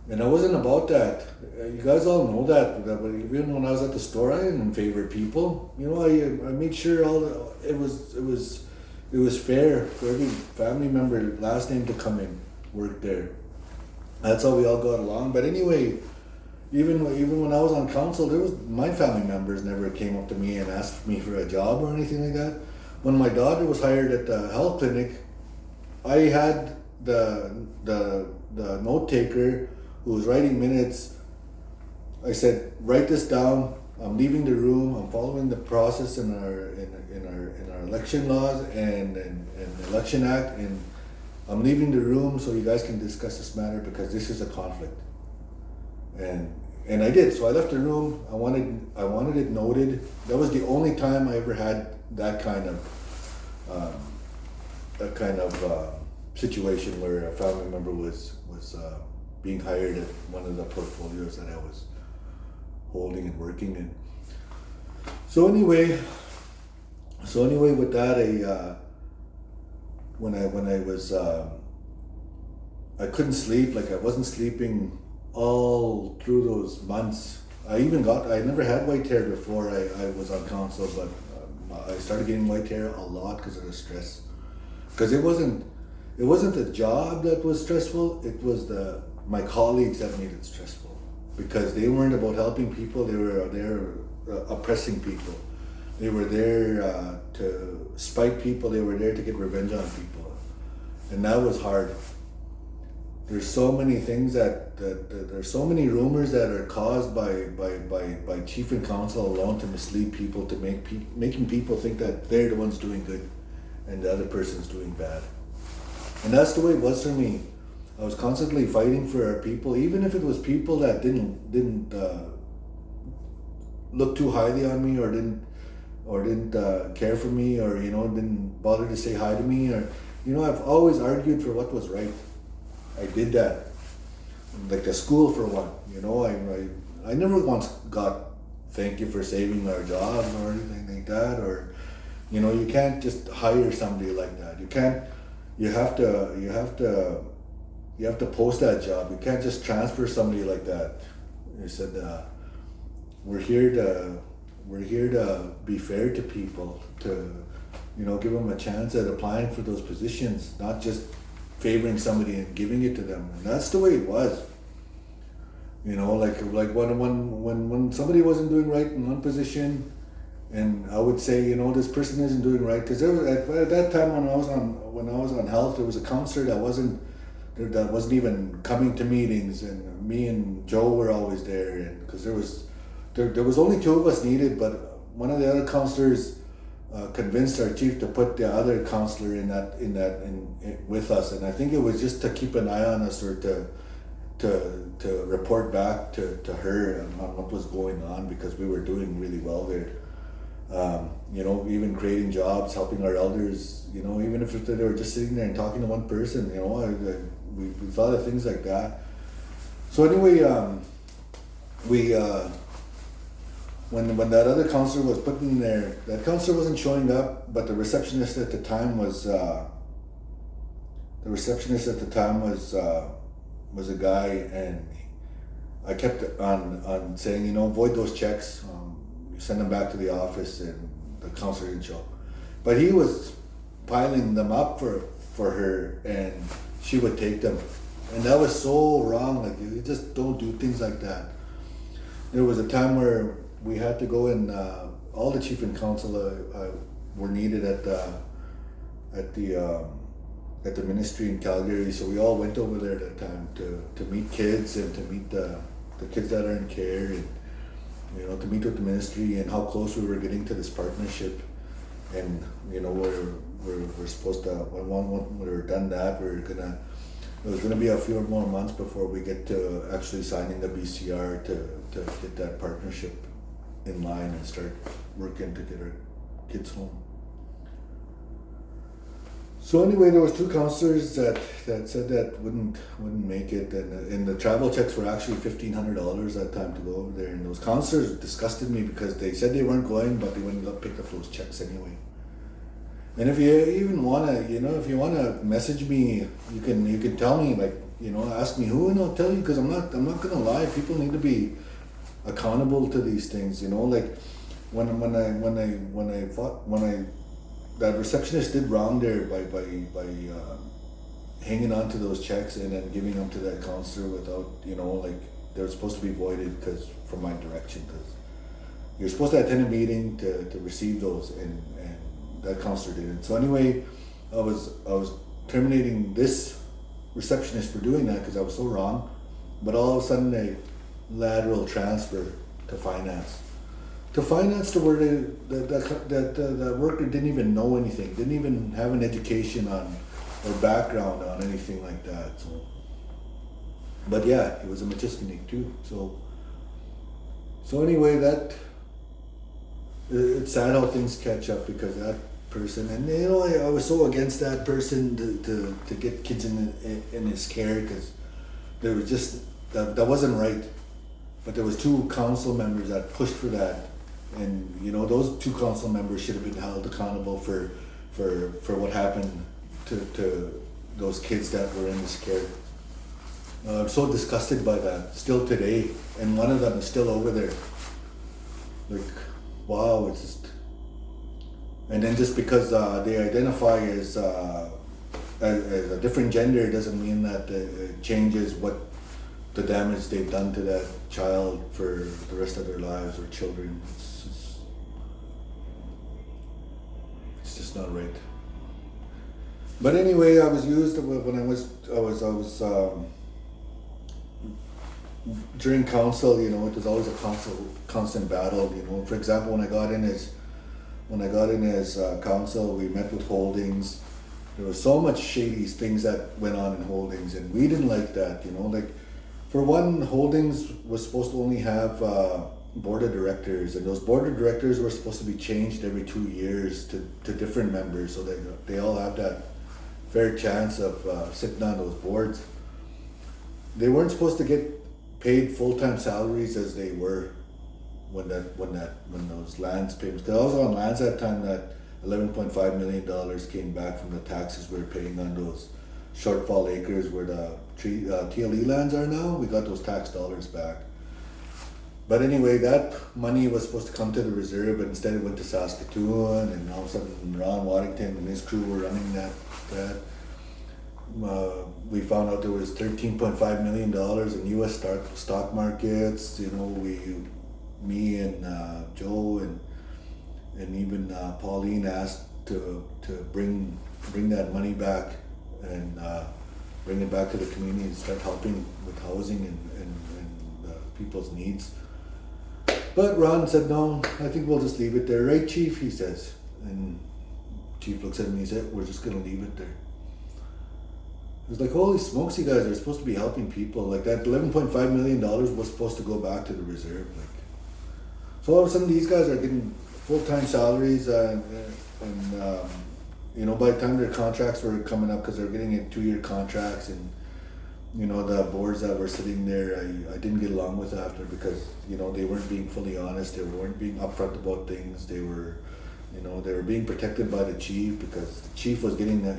And I wasn't about that. You guys all know that. Even when I was at the store, I didn't favor people. I made sure it was fair for every family member, last name, to come in, work there. That's how we all got along. But anyway, even when I was on council, my family members never came up to me and asked me for a job or anything like that. When my daughter was hired at the health clinic, I had the note taker who was writing minutes. I said, write this down. I'm leaving the room. I'm following the process in our election laws and the election act, and I'm leaving the room so you guys can discuss this matter, because this is a conflict. And I did. So I left the room. I wanted it noted. That was the only time I ever had that kind of situation where a family member was being hired at one of the portfolios that I was holding and working in. So anyway, with that, when I was I couldn't sleep. Like, I wasn't sleeping all through those months. I never had white hair before I was on council, but I started getting white hair a lot because of the stress. Because it wasn't the job that was stressful, it was my colleagues that made it stressful. Because they weren't about helping people, they were there oppressing people. They were there to spite people, they were there to get revenge on people. And that was hard. There's so many things there's so many rumors that are caused by chief and council alone to mislead people, to making people think that they're the ones doing good and the other person's doing bad. And that's the way it was for me. I was constantly fighting for our people, even if it was people that didn't look too highly on me, or didn't care for me, or didn't bother to say hi to me, or I've always argued for what was right. I did that, like the school for one. I never once got thank you for saving our jobs or anything like that, or you can't just hire somebody like that. you have to post that job. You can't just transfer somebody like that. They said we're here to be fair to people, to give them a chance at applying for those positions, not just favoring somebody and giving it to them. And that's the way it was. Like when somebody wasn't doing right in one position, and I would say, this person isn't doing right, because at that time when I was on health, there was a counselor that wasn't even coming to meetings, and me and Joe were always there, and because there was only two of us needed, but one of the other counselors convinced our chief to put the other counselor in with us, and I think it was just to keep an eye on us, or to report back to her on what was going on, because we were doing really well there. Even creating jobs, helping our elders, even if they were just sitting there and talking to one person, we thought of things like that. So anyway, when that other counselor was put in there, that counselor wasn't showing up, but the receptionist at the time was a guy, and I kept on saying, void those checks, send them back to the office, and the counselor didn't show. But he was piling them up for her, and she would take them. And that was so wrong. Like, you just don't do things like that. There was a time where we had to go, and all the chief and council were needed at the ministry in Calgary, so we all went over there at that time to meet kids, and to meet the kids that are in care, and to meet with the ministry, and how close we were getting to this partnership. And we're supposed to, when we were done that, it was gonna be a few more months before we get to actually signing the BCR to get that partnership in line and start working to get our kids home. So anyway, there was two counselors that said that wouldn't make it, and the travel checks were actually $1,500 that time to go over there. And those counselors disgusted me, because they said they weren't going, but they went and picked up those checks anyway. And if you even wanna message me, you can tell me, ask me who, and I'll tell you, because I'm not gonna lie. People need to be accountable to these things. That receptionist did wrong there by hanging on to those checks and then giving them to that counselor without, they were supposed to be voided from my direction, because you're supposed to attend a meeting to receive those, and that counselor didn't. So anyway, I was terminating this receptionist for doing that, because I was so wrong. But all of a sudden, a lateral transfer to finance. To where the worker didn't even know anything, didn't even have an education on or background on anything like that. So, but yeah, he was a Machistinic too. So anyway, it's sad how things catch up, because that person, and I was so against that person to get kids in his care, because there was just that wasn't right. But there was two council members that pushed for that. And those two council members should have been held accountable for what happened to those kids that were in this care. I'm so disgusted by that still today, and one of them is still over there. Like, wow, it's just. And then just because they identify as a different gender doesn't mean that it changes what the damage they've done to that child for the rest of their lives, or children. It's just not right. But anyway, I was used when I was during council. It was always a constant battle. For example, when I got in as council, we met with Holdings. There was so much shady things that went on in Holdings, and we didn't like that. For one, Holdings was supposed to only have board of directors, and those board of directors were supposed to be changed every 2 years to different members, so they all have that fair chance of sitting on those boards. They weren't supposed to get paid full-time salaries as they were when those lands payments. Because I was on lands that time that $11.5 million came back from the taxes we were paying on those shortfall acres where the TLE lands are now. We got those tax dollars back. But anyway, that money was supposed to come to the reserve, but instead it went to Saskatoon, and all of a sudden Ron Waddington and his crew were running that. We found out there was $13.5 million in U.S. stock markets. You know, me and Joe and even Pauline asked to bring that money back and bring it back to the community and start helping with housing and people's needs. But Ron said, no, I think we'll just leave it there. Right, Chief? He says. And Chief looks at me and he said, we're just going to leave it there. It was like, holy smokes, you guys are supposed to be helping people. Like that $11.5 million was supposed to go back to the reserve. Like, so all of a sudden these guys are getting full-time salaries and you know, by the time their contracts were coming up, because they're getting in 2-year contracts, and you know, the boards that were sitting there, I didn't get along with after, because you know, they weren't being fully honest, they weren't being upfront about things, they were, you know, they were being protected by the chief, because the chief was getting that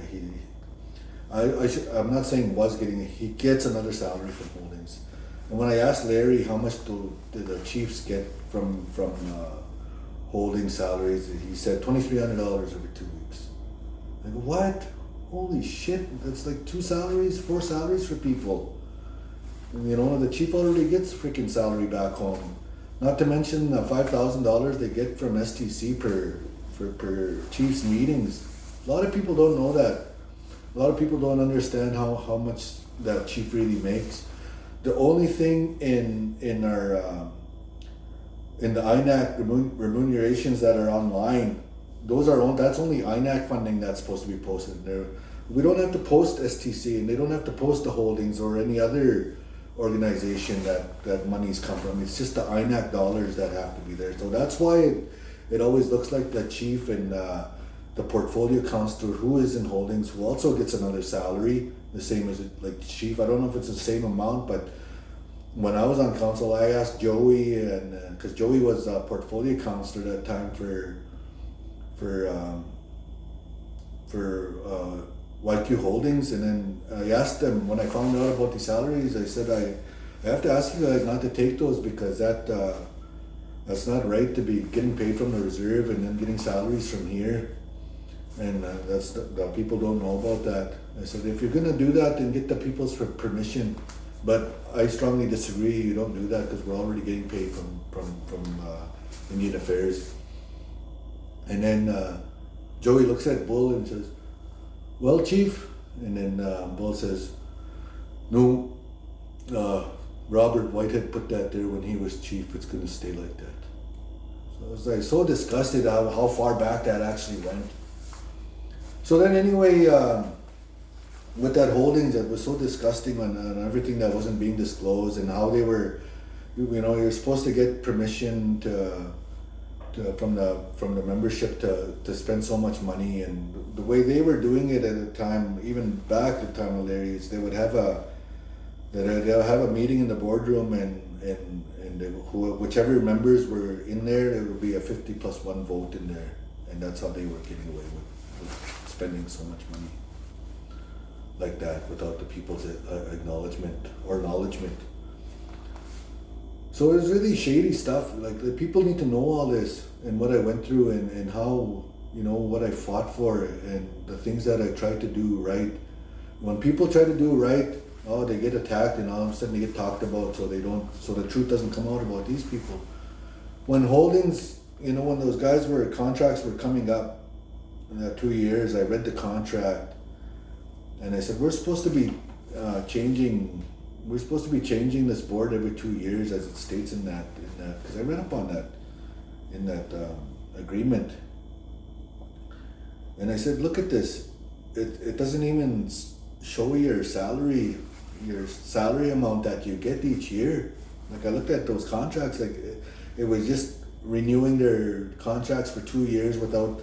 I'm not saying was getting it, he gets another salary from holdings. And when I asked Larry how much did the chiefs get from holding salaries, he said $2,300 every 2 weeks. I go, what? Holy shit, that's like 4 salaries for people. And, you know, the chief already gets freaking salary back home. Not to mention the $5,000 they get from STC per chief's meetings. A lot of people don't know that. A lot of people don't understand how much that chief really makes. The only thing in our in the INAC remunerations that are online, that's only INAC funding that's supposed to be posted there. We don't have to post STC, and they don't have to post the holdings or any other organization that money's come from. It's just the INAC dollars that have to be there. So that's why it always looks like the chief and the portfolio counselor who is in holdings, who also gets another salary, the same as like chief. I don't know if it's the same amount, but when I was on council, I asked Joey, and because Joey was a portfolio counselor at that time for YQ Holdings, and then I asked them when I found out about the salaries. I said I have to ask you guys not to take those, because that's not right to be getting paid from the reserve and then getting salaries from here. And that's the people don't know about that. I said, if you're gonna do that, then get the people's permission. But I strongly disagree. You don't do that, because we're already getting paid from Indian Affairs. And then Joey looks at Bull and says, well, Chief. And then Bull says, no, Robert Whitehead put that there when he was chief. It's gonna stay like that. So I was like so disgusted how far back that actually went. So then anyway, with that holdings, that was so disgusting on everything that wasn't being disclosed, and how they were, you know, you're supposed to get permission from the membership to spend so much money, and the way they were doing it at the time, even back at the time of Larry's, they would have they'll have a meeting in the boardroom, and whichever members were in there, there would be a 50+1 vote in there, and that's how they were getting away with spending so much money like that without the people's acknowledgement or acknowledgement. So it was really shady stuff. Like, the people need to know all this and what I went through, and how, you know, what I fought for, and the things that I tried to do right. When people try to do right, they get attacked, and all of a sudden they get talked about, so the truth doesn't come out about these people. When holdings, you know, when those contracts were coming up, in that 2 years, I read the contract, and I said, we're supposed to be changing this board every 2 years, as it states in that, because I read up on that in that agreement. And I said, look at this, it doesn't even show your salary amount that you get each year. Like, I looked at those contracts, like it was just renewing their contracts for 2 years without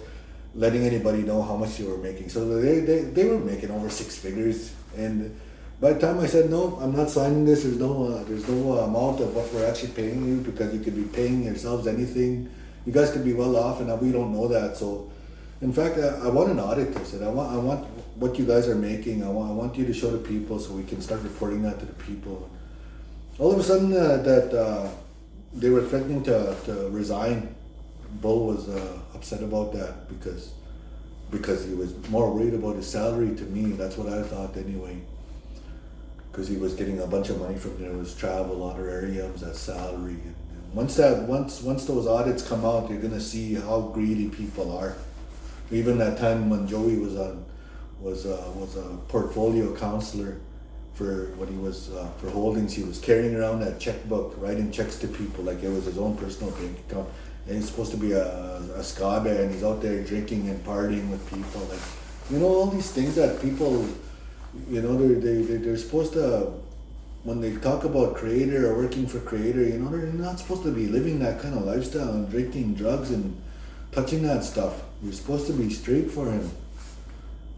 letting anybody know how much they were making. So they were making over 6 figures. And by the time I said, no, I'm not signing this, there's no amount of what we're actually paying you, because you could be paying yourselves anything. You guys could be well off, and we don't know that. So In fact, I want an audit. I said, I want what you guys are making. I want you to show the people so we can start reporting that to the people. All of a sudden, they were threatening to resign. Bull was upset about that because he was more worried about his salary. To me, that's what I thought anyway. Because he was getting a bunch of money from there, was travel, honorariums, that salary. And once those audits come out, you're gonna see how greedy people are. Even that time when Joey was a portfolio counselor for when he was for holdings, he was carrying around that checkbook, writing checks to people like it was his own personal bank account. And he's supposed to be a ska bear, and he's out there drinking and partying with people. Like, all these things that people, they're supposed to, when they talk about creator or working for creator, they're not supposed to be living that kind of lifestyle and drinking drugs and touching that stuff. You're supposed to be straight for him.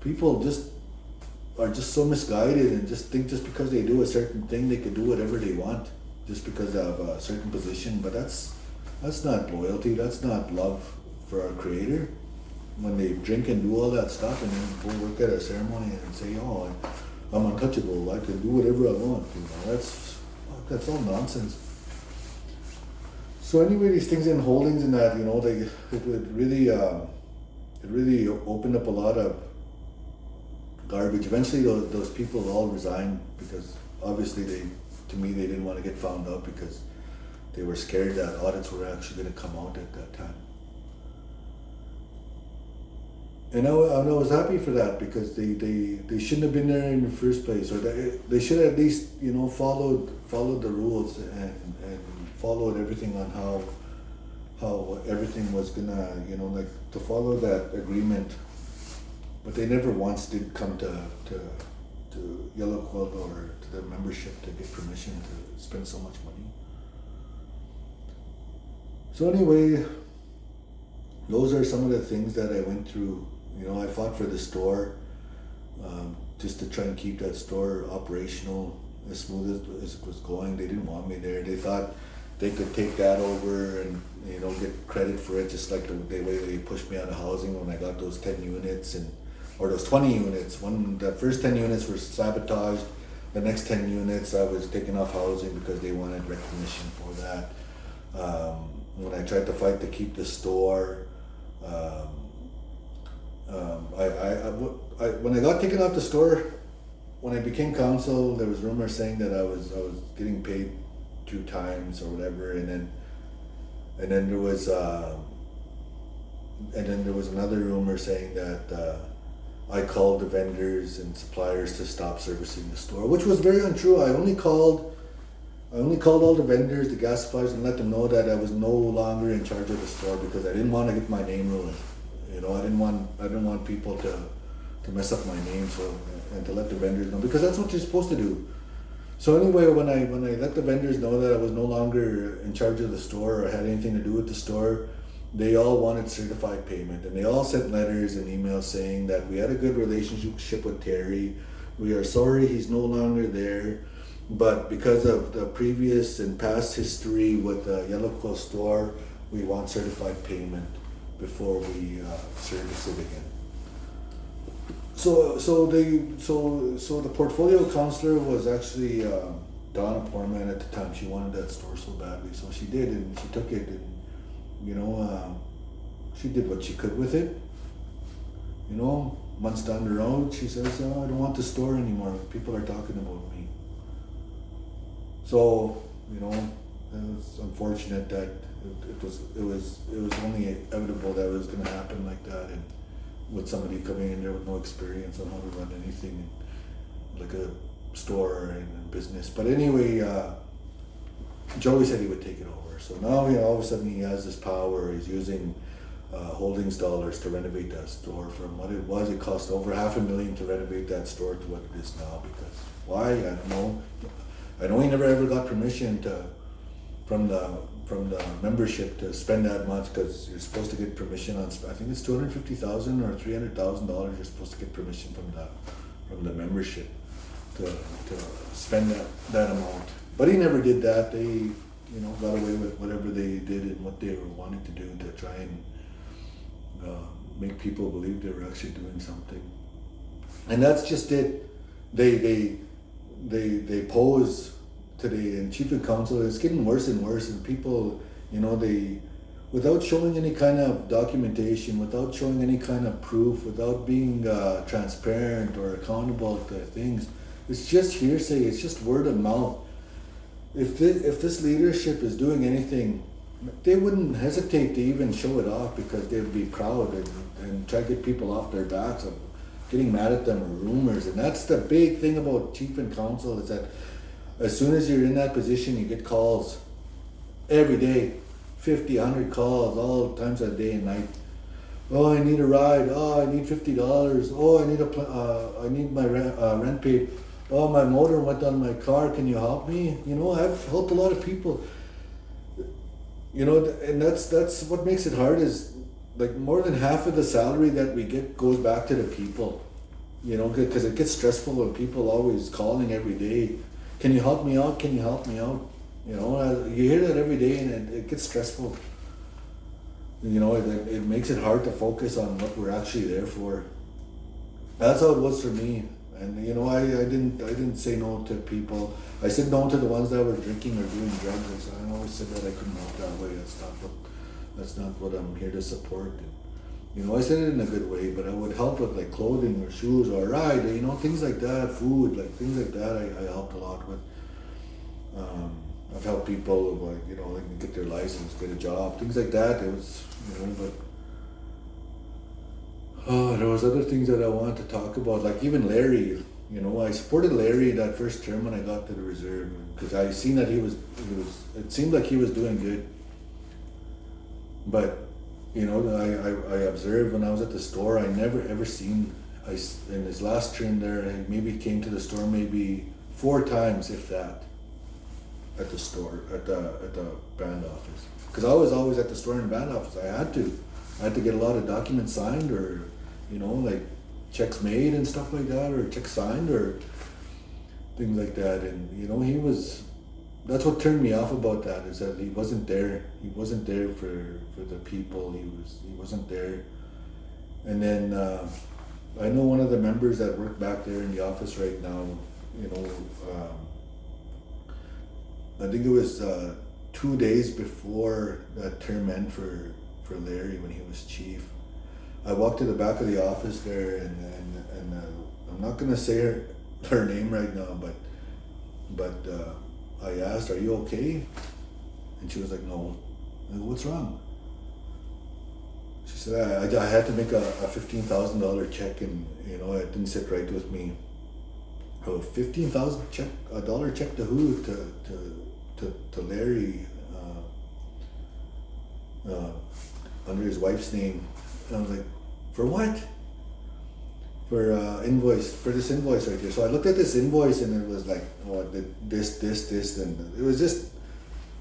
People are just so misguided and just think just because they do a certain thing, they can do whatever they want just because they have a certain position. But that's not loyalty. That's not love for our creator. When they drink and do all that stuff and then go work at a ceremony and say, "Oh, I'm untouchable. I can do whatever I want." That's all nonsense. So anyway, these things in holdings and that, it really opened up a lot of garbage. Eventually, those people all resigned because obviously they didn't want to get found out because they were scared that audits were actually going to come out at that time. And I was happy for that because they shouldn't have been there in the first place, or they should have at least followed the rules and followed everything on how everything was gonna to follow that agreement. But they never once did come to Yellow Quill or to the membership to get permission to spend so much money. So anyway, those are some of the things that I went through. I fought for the store just to try and keep that store operational as smooth as it was going. They didn't want me there. They thought they could take that over and get credit for it, just like the way they pushed me out of housing when I got those 10 units or those 20 units. The first 10 units were sabotaged. The next 10 units I was taken off housing because they wanted recognition for that. When I tried to fight to keep the store, when I got taken off the store, when I became counsel, there was rumors saying that I was getting paid 2 times or whatever, and then there was another rumor saying that I called the vendors and suppliers to stop servicing the store, which was very untrue. I only called all the vendors, the gas suppliers, and let them know that I was no longer in charge of the store because I didn't want to get my name ruined. I didn't want people to mess up my name, and to let the vendors know, because that's what you're supposed to do. So anyway, when I let the vendors know that I was no longer in charge of the store or had anything to do with the store, they all wanted certified payment, and they all sent letters and emails saying that we had a good relationship with Terry. We are sorry he's no longer there, but because of the previous and past history with the Yellow Quill store, we want certified payment before we service it again. So the portfolio counselor was actually Donna Poorman at the time. She wanted that store so badly, so she did, and she took it, and she did what she could with it. Months down the road, she says, "Oh, I don't want the store anymore. People are talking about me." So it was unfortunate that it was only inevitable that it was going to happen like that, and with somebody coming in there with no experience on how to run anything like a store and business. But anyway, Joey said he would take it over. So now all of a sudden he has this power. He's using holdings dollars to renovate that store from what it was. It cost over $500,000 to renovate that store to what it is now. Because why? I don't know. I know he never ever got permission from the membership to spend that much, because you're supposed to get permission on, I think it's $250,000 or $300,000. You're supposed to get permission from the membership to spend that amount. But he never did that. They got away with whatever they did and what they were wanting to do to try and make people believe they were actually doing something. And that's just it. They pose today, and chief and council, it's getting worse and worse, and people, they, without showing any kind of documentation, without showing any kind of proof, without being transparent or accountable to things, it's just hearsay, it's just word of mouth. If this leadership is doing anything, they wouldn't hesitate to even show it off, because they'd be proud and try to get people off their backs of getting mad at them or rumors. And that's the big thing about chief and council, is that as soon as you're in that position, you get calls every day, 50, 100 calls, all times of the day and night. Oh, I need a ride. Oh, I need $50. Oh, I need my rent paid. Oh, my motor went on my car. Can you help me? I've helped a lot of people. And that's what makes it hard, is like more than half of the salary that we get goes back to the people. Because it gets stressful when people always calling every day. Can you help me out? Can you help me out? You hear that every day, and it gets stressful. It makes it hard to focus on what we're actually there for. That's how it was for me. And I didn't say no to people. I said no to the ones that were drinking or doing drugs. I always said that I couldn't help that way. That's not what I'm here to support. I said it in a good way, but I would help with like clothing or shoes or a ride, things like that, food, like things like that. I helped a lot with. I've helped people, like, they can get their license, get a job, things like that. It was, but there was other things that I wanted to talk about, like even Larry. I supported Larry that first term when I got to the reserve, because I seen that it seemed like he was doing good. But I observed when I was at the store, I never ever seen, in his last term there, he maybe came to the store maybe 4 times, if that, at the store, at the band office. Because I was always at the store and band office. I had to get a lot of documents signed, or, like checks made and stuff like that, or checks signed, or things like that. And, that's what turned me off about that, is that he wasn't there. He wasn't there for the people. He wasn't there. And then I know one of the members that work back there in the office right now. I think it was 2 days before that term end for Larry, when he was chief. I walked to the back of the office there, and I'm not gonna say her name right now, but I asked, "Are you okay?" And she was like, "No." I go, "What's wrong?" She said, I had to make a $15,000 check, and it didn't sit right with me. Oh, $15,000 check to who? To Larry, under his wife's name. And I was like, "For what?" For this invoice right here. So I looked at this invoice, and it was like, oh, this, and it was just,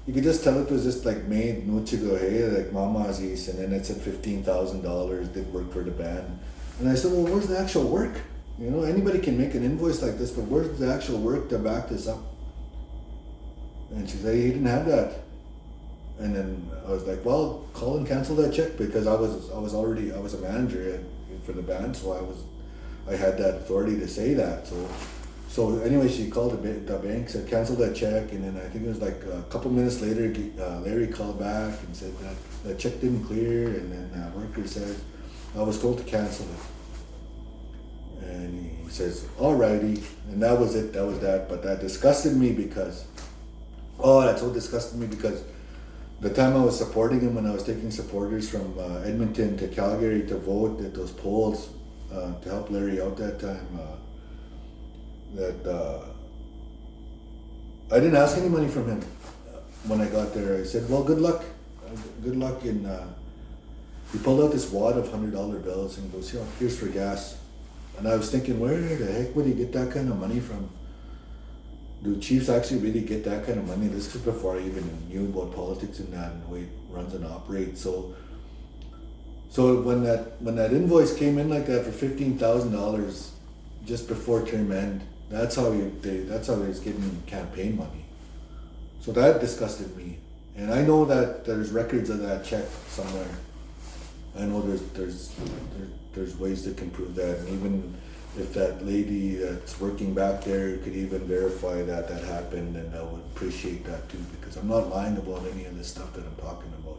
you could just tell it was just like made Nuchigo, hey, like Mama's East, and then it said $15,000 did work for the band. And I said, well, where's the actual work? Anybody can make an invoice like this, but where's the actual work to back this up? And she said, he didn't have that. And then I was like, well, call and cancel that check, because I was a manager for the band, so I had that authority to say that. So anyway, she called the bank, said cancel that check, and then I think it was like a couple minutes later, Larry called back and said that the check didn't clear, and then worker said, I was told to cancel it. And he says, alrighty, and that was it, that was that. But that disgusted me because, the time I was supporting him, when I was taking supporters from Edmonton to Calgary to vote at those polls, to help Larry out that time, I didn't ask any money from him when I got there. I said, well, good luck. And he pulled out this wad of $100 bills and goes, here's for gas. And I was thinking, where the heck would he get that kind of money from? Do chiefs actually really get that kind of money? This was before I even knew about politics and that, and the way it runs and operates. So when that invoice came in like that for $15,000 just before term end, that's how he was getting campaign money. So that disgusted me, and I know that there's records of that check somewhere. I know there's ways that can prove that, and even if that lady that's working back there could even verify that happened, then I would appreciate that too, because I'm not lying about any of this stuff that I'm talking about.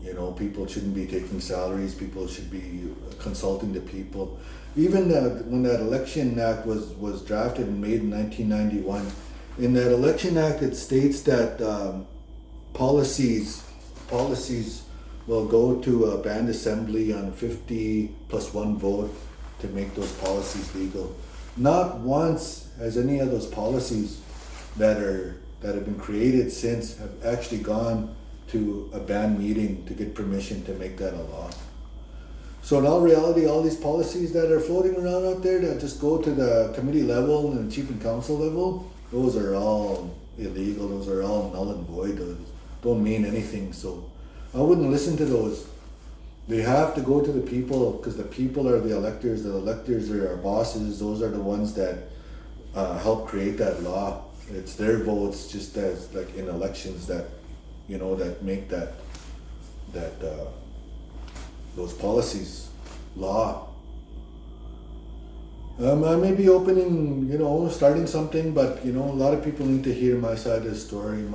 You know, people shouldn't be taking salaries. People should be consulting the people. Even when that election act was drafted and made in 1991, in that election act it states that policies will go to a band assembly on 50+1 vote to make those policies legal. Not once has any of those policies that have been created since have actually gone to a band meeting to get permission to make that a law. So in all reality, all these policies that are floating around out there that just go to the committee level and chief and council level, those are all illegal. Those are all null and void. Those don't mean anything. So I wouldn't listen to those. They have to go to the people, because the people are the electors. The electors are our bosses. Those are the ones that help create that law. It's their votes, just as like in elections, that that make that those policies law. I may be opening, starting something, but a lot of people need to hear my side of the story,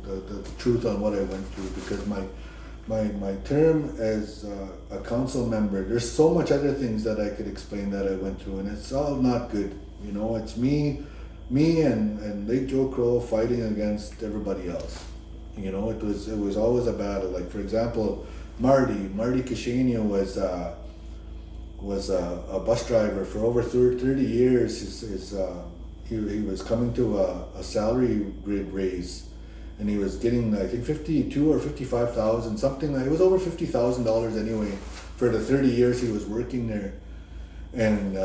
the truth on what I went through, because my term as a council member, there's so much other things that I could explain that I went through, and it's all not good. It's me and Lake Joe Crow fighting against everybody else. It was always a battle. Like, for example, Marty Kashania was a bus driver for over 30 years. He was coming to a salary grid raise, and he was getting, I think, 52 or 55,000, something like, it was over $50,000 anyway for the 30 years he was working there. And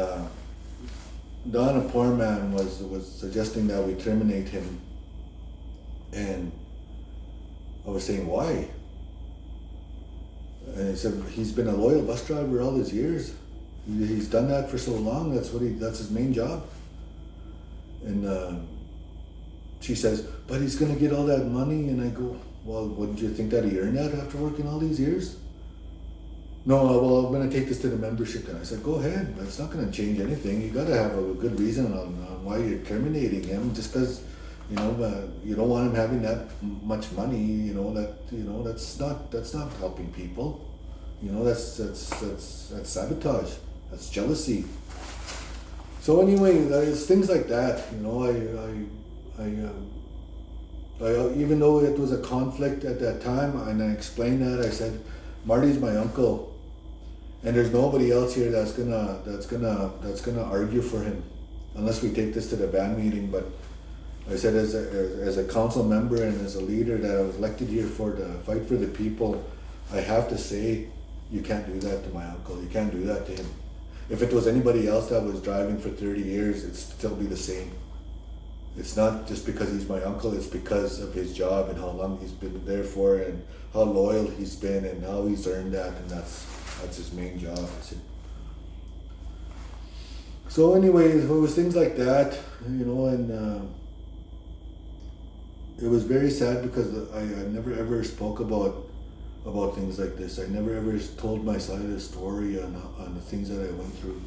Donna Poorman was suggesting that we terminate him, and I was saying, why? And he said, he's been a loyal bus driver all his years. He's done that for so long. That's his main job. And she says, but he's going to get all that money. And I go, well, wouldn't you think that he earned that after working all these years? No, well, I'm going to take this to the membership. And I said, go ahead. That's not going to change anything. You got to have a good reason on why you're terminating him. Just because you don't want him having that much money. That's not helping people. That's sabotage. That's jealousy. So anyway, there's things like that. I even though it was a conflict at that time, and I explained that, I said, Marty's my uncle, and there's nobody else here that's gonna argue for him, unless we take this to the band meeting. But I said, as a council member and as a leader that I was elected here for to fight for the people, I have to say, you can't do that to my uncle. You can't do that to him. If it was anybody else that was driving for 30 years, it'd still be the same. It's not just because he's my uncle, it's because of his job and how long he's been there for, and how loyal he's been, and how he's earned that, and that's his main job. I said. So anyway, it was things like that, and it was very sad, because I never ever spoke about things like this. I never ever told my side of the story on the things that I went through.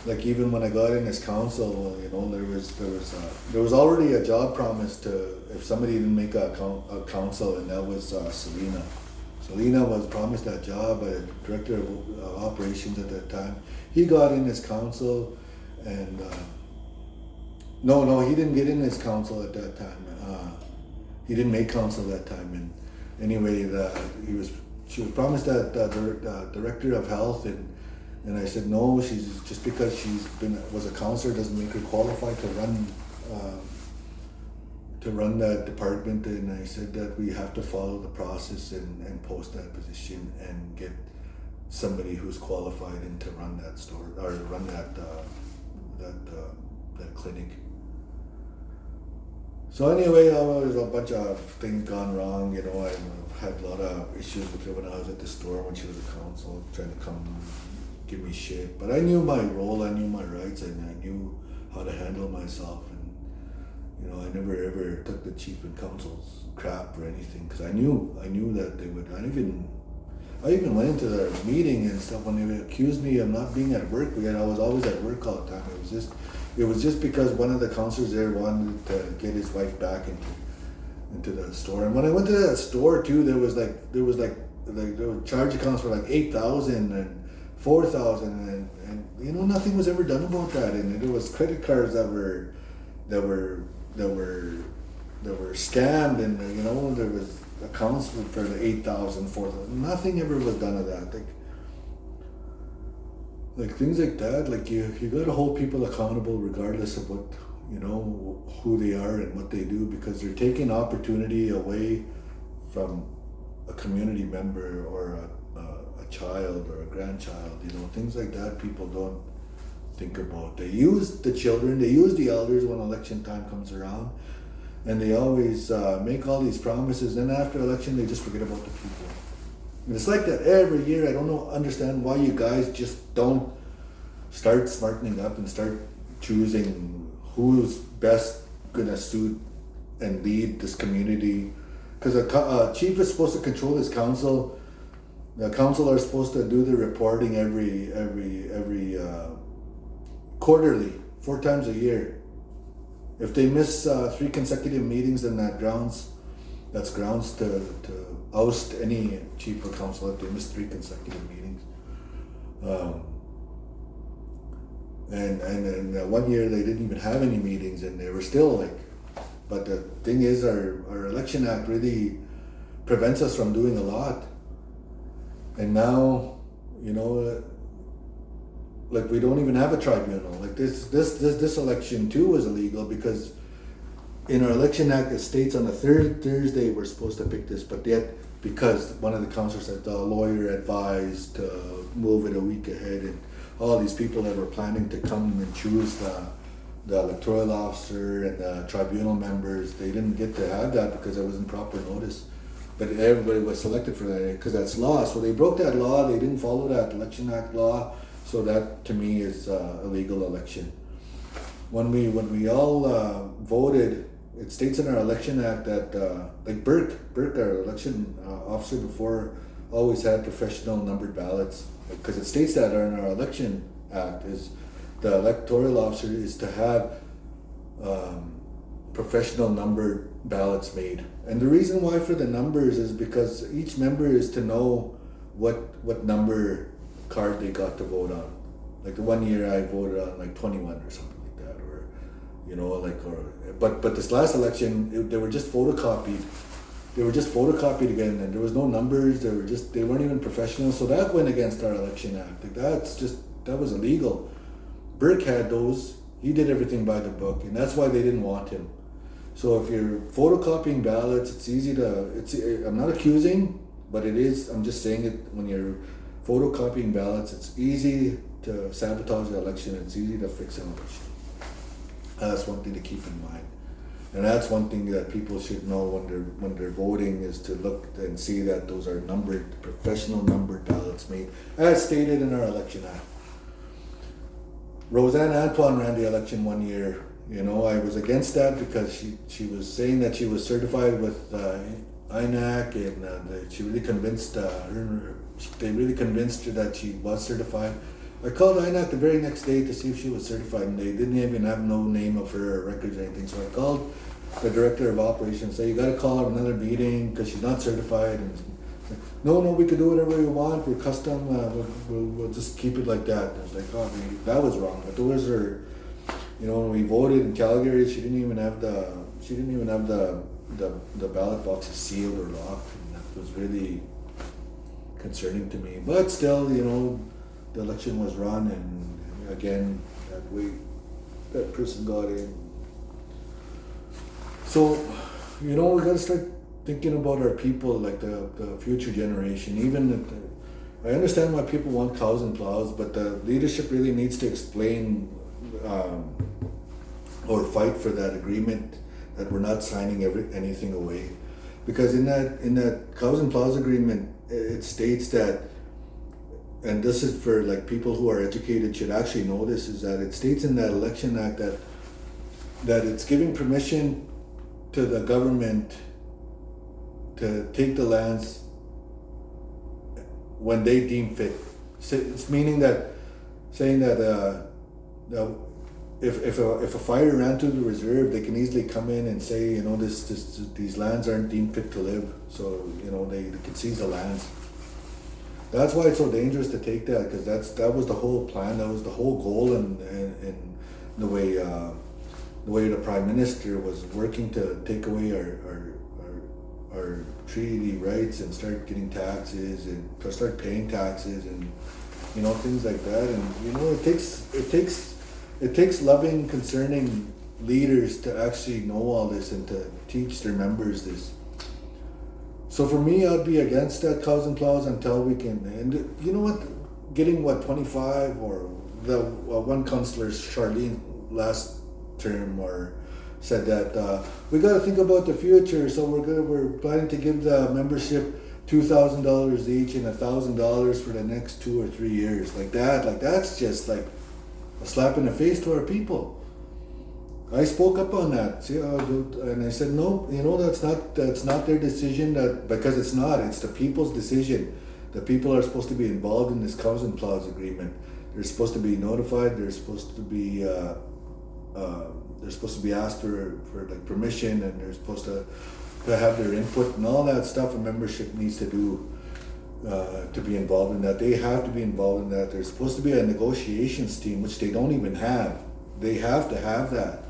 Like, even when I got in as council, there was already a job promise to, if somebody didn't make a council, and that was Selena. Selena was promised that job by the director of operations at that time. He got in as council, and no, he didn't get in as council at that time. He didn't make council that time, and anyway, she was promised that director of health, and I said no. She's just because was a counselor doesn't make her qualified to run that department. And I said that we have to follow the process and post that position and get somebody who's qualified and to run that store or run that clinic. So anyway, there's a bunch of things gone wrong. I had a lot of issues with her when I was at the store when she was a council, trying to come give me shit. But I knew my role, I knew my rights, and I knew how to handle myself. And I never ever took the chief and council's crap or anything, because I knew that they would. I even went into the meeting and stuff when they accused me of not being at work. I was always at work all the time. It was just because one of the councilors there wanted to get his wife back into the store. And when I went to that store too, there were charge accounts for like 8,000 and 4,000, and nothing was ever done about that. And there was credit cards that were scammed, and there was accounts for the 8,000, 4,000. Nothing ever was done of that. Like things like that. Like you got to hold people accountable regardless of what who they are and what they do, because they're taking opportunity away from a community member or a child or a grandchild. Things like that people don't think about. They use the children, they use the elders when election time comes around, and they always make all these promises, and after election they just forget about the people. And it's like that every year. I don't understand why you guys just don't start smartening up and start choosing who's best gonna suit and lead this community. Because a chief is supposed to control his council. The council are supposed to do the reporting every quarterly, 4 times a year. If they miss 3 consecutive meetings, then that's grounds to oust any chief or council if they miss 3 consecutive meetings. And 1 year they didn't even have any meetings, and they were still but the thing is, our election act really prevents us from doing a lot. And now, we don't even have a tribunal. Like this election too was illegal, because in our election act it states on the 3rd Thursday we're supposed to pick this, but yet because one of the councilors said the lawyer advised to move it a week ahead, and all these people that were planning to come and choose the electoral officer and the tribunal members, they didn't get to have that because it wasn't proper notice. But everybody was selected for that because that's law. So they broke that law. They didn't follow that election act law. So that to me is a legal election. When we all voted, it states in our election act that like Burke, our election officer before, always had professional numbered ballots, because it states that in our election act is the electoral officer is to have professional numbered ballots made. And the reason why for the numbers is because each member is to know what number card they got to vote on. Like the 1 year I voted on 21 or something like that, but this last election they were just photocopied. They were just photocopied again, and there was no numbers. They weren't even professional. So that went against our election act. That was illegal. Burke had those. He did everything by the book, and that's why they didn't want him. So if you're photocopying ballots, it's easy to. I'm not accusing, but it is. I'm just saying it. When you're photocopying ballots, it's easy to sabotage the election. It's easy to fix an election. That's one thing to keep in mind, and that's one thing that people should know when they're voting, is to look and see that those are professional numbered ballots made, as stated in our election act. Roseanne Antoine ran the election 1 year. I was against that because she was saying that she was certified with INAC, and she really convinced they really convinced her that she was certified. I called INAC the very next day to see if she was certified, and they didn't even have no name of her or records or anything. So I called the director of operations, say, you got to call her another meeting because she's not certified. And no, we could do whatever we want. We're custom. We'll just keep it like that. I was like, oh, that was wrong. But those are, when we voted in Calgary, she didn't even have the ballot boxes sealed or locked, and that was really concerning to me. But still, the election was run, and again, that person got in. So, we gotta start thinking about our people, like the future generation. I understand why people want cows and plows, but the leadership really needs to explain or fight for that agreement that we're not signing anything away. Because in that cows and plows agreement, it states that, and this is for people who are educated should actually know this, is that it states in that election act that that it's giving permission to the government to take the lands when they deem fit. So it's meaning that, saying that if a fire ran through the reserve, they can easily come in and say, you know, these lands aren't deemed fit to live, so you know they can seize the lands. That's why it's so dangerous to take that, because that was the whole plan, that was the whole goal, and the way the Prime Minister was working to take away our treaty rights and start getting taxes and start paying taxes and you know things like that. And you know it takes loving, concerning leaders to actually know all this and to teach their members this. So for me, I'd be against that cows and plows until we can. And you know what? Getting 25 or the one councillor, Charlene, last term or said that we got to think about the future. So we're planning to give the membership $2,000 each and $1,000 for the next 2 or 3 years. Like that's just like a slap in the face to our people. I spoke up on that, see, and I said, no, you know, that's not their decision, because it's the people's decision. The people are supposed to be involved in this cows and plows agreement. They're supposed to be notified. They're supposed to be asked for like permission, and they're supposed to have their input and all that stuff. A membership needs to do to be involved in that. They have to be involved in that. There's supposed to be a negotiations team, which they don't even have. They have to have that.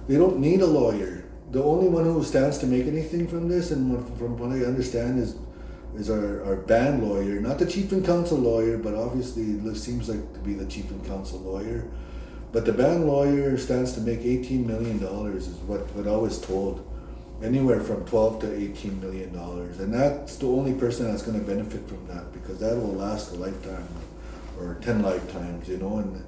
They don't need a lawyer. The only one who stands to make anything from this, and from what I understand, is our band lawyer, not the chief and council lawyer, but obviously it seems like to be the chief and council lawyer. But the band lawyer stands to make $18 million is what I was told. Anywhere from $12 to $18 million. And that's the only person that's going to benefit from that, because that will last a lifetime or 10 lifetimes, you know. And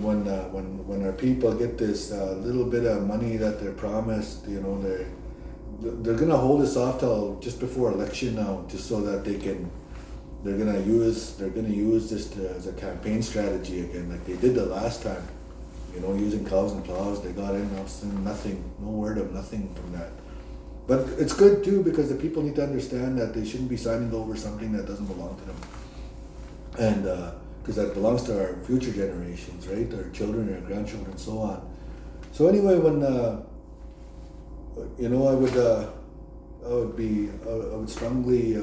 when our people get this little bit of money that they're promised, you know, they're gonna hold us off till just before election now, just so that they're gonna use this as a campaign strategy again, like they did the last time, you know, using cows and plows. They got in, nothing, no word of nothing from that. But it's good too, because the people need to understand that they shouldn't be signing over something that doesn't belong to them, and because that belongs to our future generations, right? Our children, our grandchildren, and so on. So anyway, when you know, I would strongly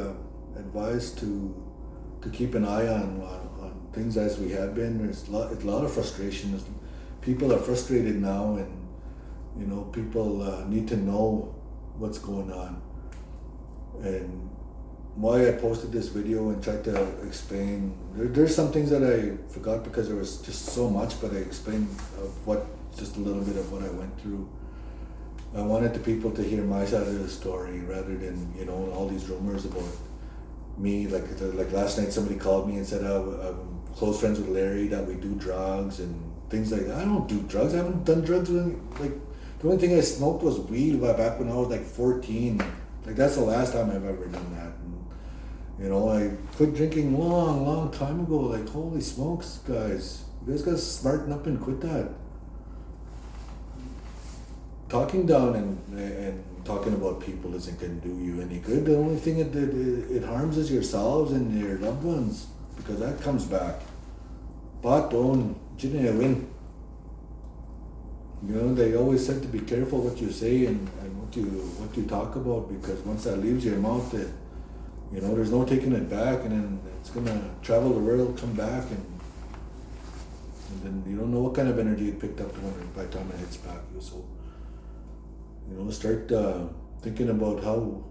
advise to keep an eye on things as we have been. There's a lot of frustration. People are frustrated now, and you know, people need to know what's going on. And why I posted this video and tried to explain, there's some things that I forgot because there was just so much, but I explained just a little bit of what I went through. I wanted the people to hear my side of the story rather than, you know, all these rumors about me. Like last night somebody called me and said, I'm close friends with Larry, that we do drugs and things like that. I don't do drugs. I haven't done drugs the only thing I smoked was weed back when I was like 14. Like that's the last time I've ever done that. And, you know, I quit drinking long time ago. Like, holy smokes, guys. You guys gotta smarten up and quit that. Talking down and talking about people isn't gonna do you any good. The only thing it harms is yourselves and your loved ones, because that comes back. Baton, win. You know, they always said to be careful what you say and what you talk about, because once that leaves your mouth, you know, there's no taking it back, and then it's gonna travel the world, come back, and then you don't know what kind of energy it picked up by the time it hits back. So, you know, start thinking about how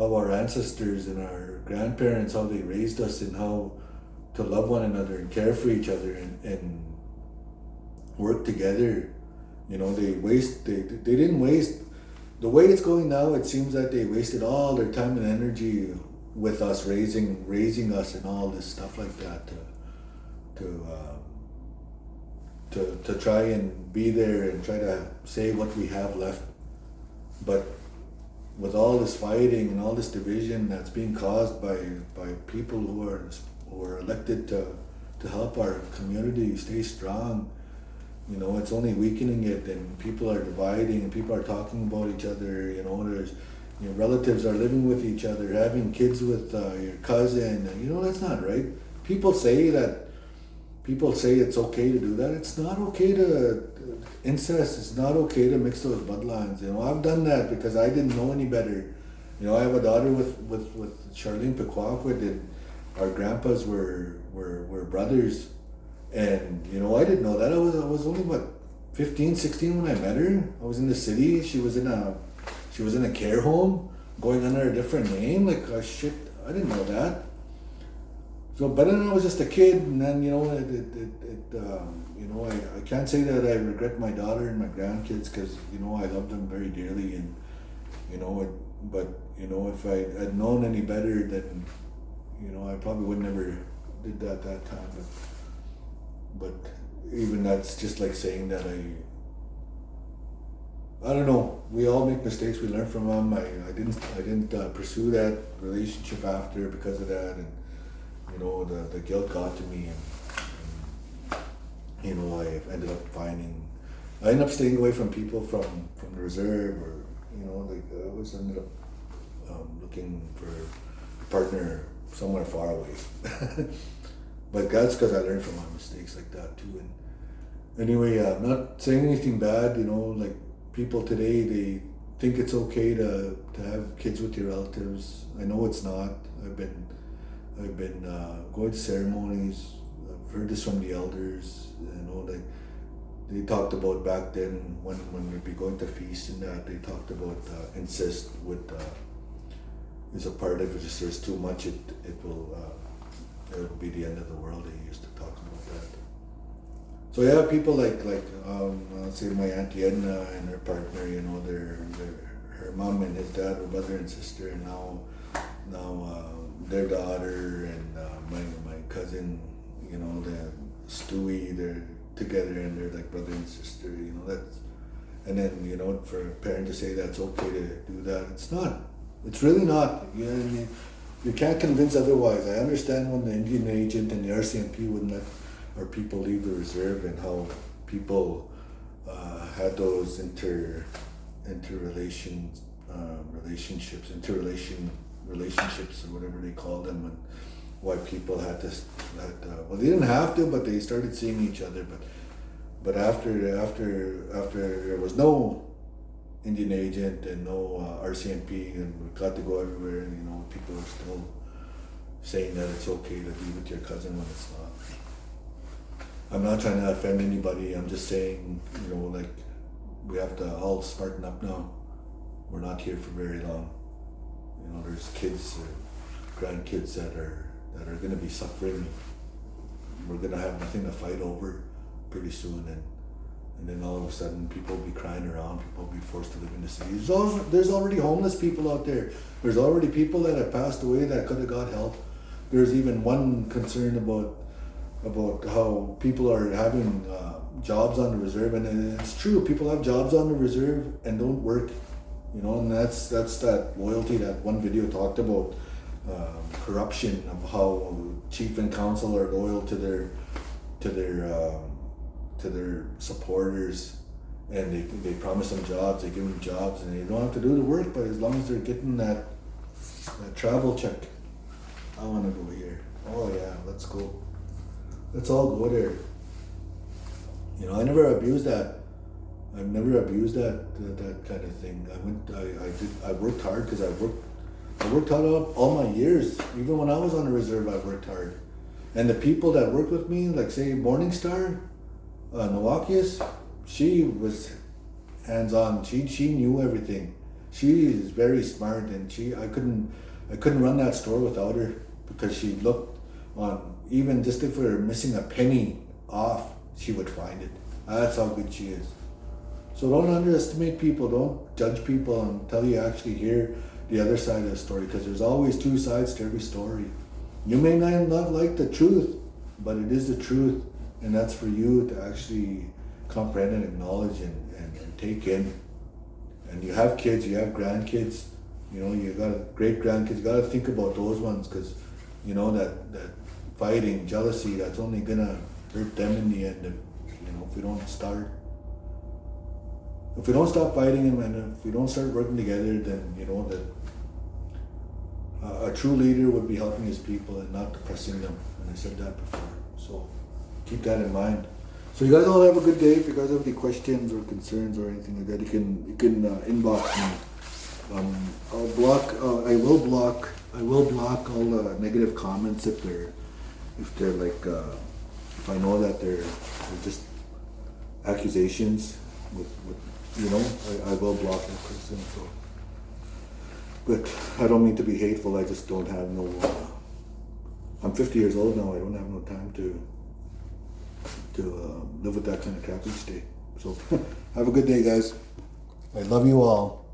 our ancestors and our grandparents, how they raised us, and how to love one another and care for each other and work together. You know, they didn't waste. The way it's going now, it seems that they wasted all their time and energy with us, raising us and all this stuff like that to try and be there and try to say what we have left. But with all this fighting and all this division that's being caused by people who are elected to help our community stay strong, You know, it's only weakening it, and people are dividing, and people are talking about each other. You know, there's, you know, relatives are living with each other, having kids with your cousin. You know, that's not right. People say that. People say it's okay to do that. It's not okay to incest. It's not okay to mix those bloodlines. You know, I've done that because I didn't know any better. You know, I have a daughter with Charlene Pequawquit, and our grandpas were brothers. And, you know, I didn't know that. I was only, what, 15, 16 when I met her. I was in the city. She was in a care home, going under a different name. Like, shit, I didn't know that. So, but then I was just a kid, and then, you know, you know, I can't say that I regret my daughter and my grandkids, because, you know, I love them very dearly, and, you know, but, you know, if I had known any better, then, you know, I probably would never did that time. But even that's just like saying that I don't know. We all make mistakes. We learn from them. I didn't pursue that relationship after because of that, and, you know, the guilt got to me, and you know, I ended up staying away from people from the reserve, or, you know, like I always ended up looking for a partner somewhere far away. But that's because I learned from my mistakes like that too. And anyway, I'm not saying anything bad. You know, like, people today, they think it's okay to have kids with your relatives. I know it's not. I've been going to ceremonies. I've heard this from the elders. You know, they talked about back then when we'd be going to feasts and that, they talked about incest with is a part of it. If there's too much, it will be the end of the world. They used to talk about that. So yeah, people like say my Auntie Edna and her partner, you know, her mom and his dad were brother and sister, and now their daughter and my cousin, you know, the Stewie, they're together and they're like brother and sister, you know. That's, and then, you know, for a parent to say that's okay to do that, it's not. It's really not. You know what I mean? You can't convince otherwise. I understand when the Indian agent and the RCMP wouldn't let our people leave the reserve, and how people had those relationships, or whatever they call them, and why people had well, they didn't have to, but they started seeing each other. But after there was no Indian agent and no RCMP, and we got to go everywhere, and, you know, people are still saying that it's okay to be with your cousin when it's not. I'm not trying to offend anybody. I'm just saying, you know, like, we have to all smarten up now. We're not here for very long. You know, there's kids or grandkids that are going to be suffering. We're going to have nothing to fight over pretty soon, and then all of a sudden people will be crying around. People will be forced to live in the city. There's already homeless people out there. There's already people that have passed away that could have got help. There's even one concern about how people are having jobs on the reserve, and it's true. People have jobs on the reserve and don't work, you know, and that's that loyalty that one video talked about, corruption, of how chief and council are loyal to their supporters, and they promise them jobs, they give them jobs, and they don't have to do the work, but as long as they're getting that travel check. I want to go here. Oh yeah, let's go. Let's all go there. You know, I never abused that. I've never abused that kind of thing. I worked hard, because I worked hard all my years. Even when I was on the reserve, I worked hard. And the people that worked with me, like say Morningstar, Nowakius, she was hands-on. She knew everything. She is very smart, and I couldn't run that store without her, because she looked on, even just if we were missing a penny off, she would find it. That's how good she is. So don't underestimate people. Don't judge people until you actually hear the other side of the story, because there's always two sides to every story. You may not like the truth, but it is the truth, and that's for you to actually comprehend and acknowledge and take in. And you have kids, you have grandkids, you know, you got great grandkids. You got to think about those ones, because, you know, that fighting, jealousy, that's only gonna hurt them in the end. You know, if we don't stop fighting and if we don't start working together, then you know that a true leader would be helping his people and not depressing them. And I said that before, so keep that in mind. So you guys all have a good day. If you guys have any questions or concerns or anything like that, you can inbox me. I will block all negative comments if they're like if I know that they're just accusations with you know, I will block that person. So, but I don't mean to be hateful. I just don't have no. I'm 50 years old now. I don't have no time to live with that kind of crap each day. So have a good day, guys. I love you all.